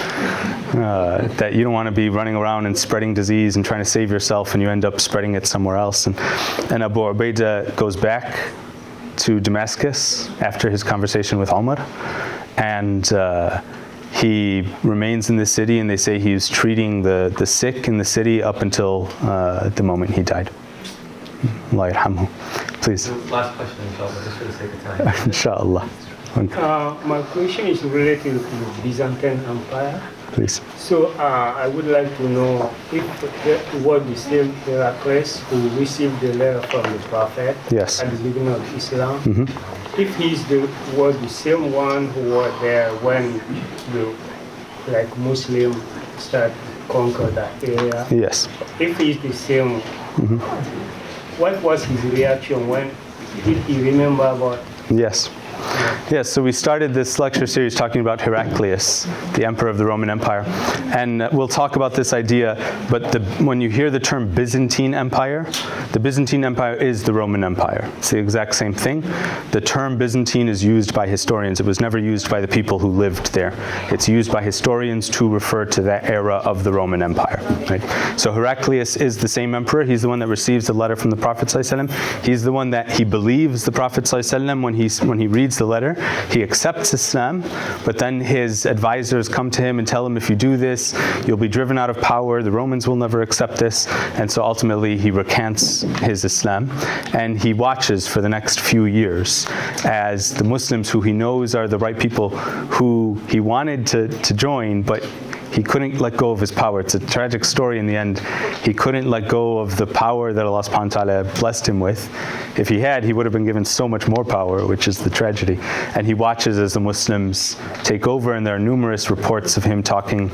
That you don't want to be running around and spreading disease and trying to save yourself, and you end up spreading it somewhere else. And Abu Ubaidah goes back to Damascus after his conversation with Umar, and he remains in the city, and they say he was treating the sick in the city up until the moment he died. Allah yarhamhu. Please. Last question, inshallah, just for the sake of time. Inshallah. My question is related to the Byzantine Empire. Please. So I would like to know if it was the same Heracles who received the letter from the Prophet Yes. at the beginning of Islam. Mm-hmm. If was the same one who was there when the Muslim started to conquer that area. Yes. If he's the same, Mm-hmm. what was his reaction when did he remember about? Yes. Yes, so we started this lecture series talking about Heraclius, the emperor of the Roman Empire. And we'll talk about this idea, but when you hear the term Byzantine Empire, the Byzantine Empire is the Roman Empire. It's the exact same thing. The term Byzantine is used by historians. It was never used by the people who lived there. It's used by historians to refer to that era of the Roman Empire. Right? So Heraclius is the same emperor. He's the one that receives the letter from the Prophet ﷺ. He's the one that he believes the Prophet ﷺ when he reads the letter. He accepts Islam, but then his advisors come to him and tell him, if you do this, you'll be driven out of power. The Romans will never accept this. And so ultimately he recants his Islam, and he watches for the next few years as the Muslims who he knows are the right people who he wanted to join, but He couldn't let go of his power. It's a tragic story in the end. He couldn't let go of the power that Allah subhanahu wa ta'ala blessed him with. If he had, he would have been given so much more power, which is the tragedy. And he watches as the Muslims take over, and there are numerous reports of him talking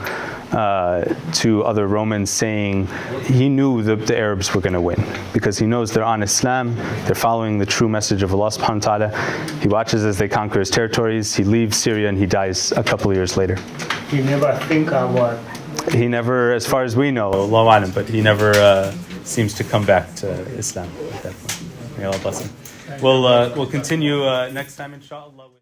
to other Romans, saying he knew the Arabs were going to win because he knows they're on Islam, they're following the true message of Allah subhanahu wa ta'ala. He watches as they conquer his territories, he leaves Syria, and he dies a couple of years later. He never think about. He never, as far as we know, Allahu Alam, but he never seems to come back to Islam at that point. May Allah bless him. We'll continue next time, inshallah.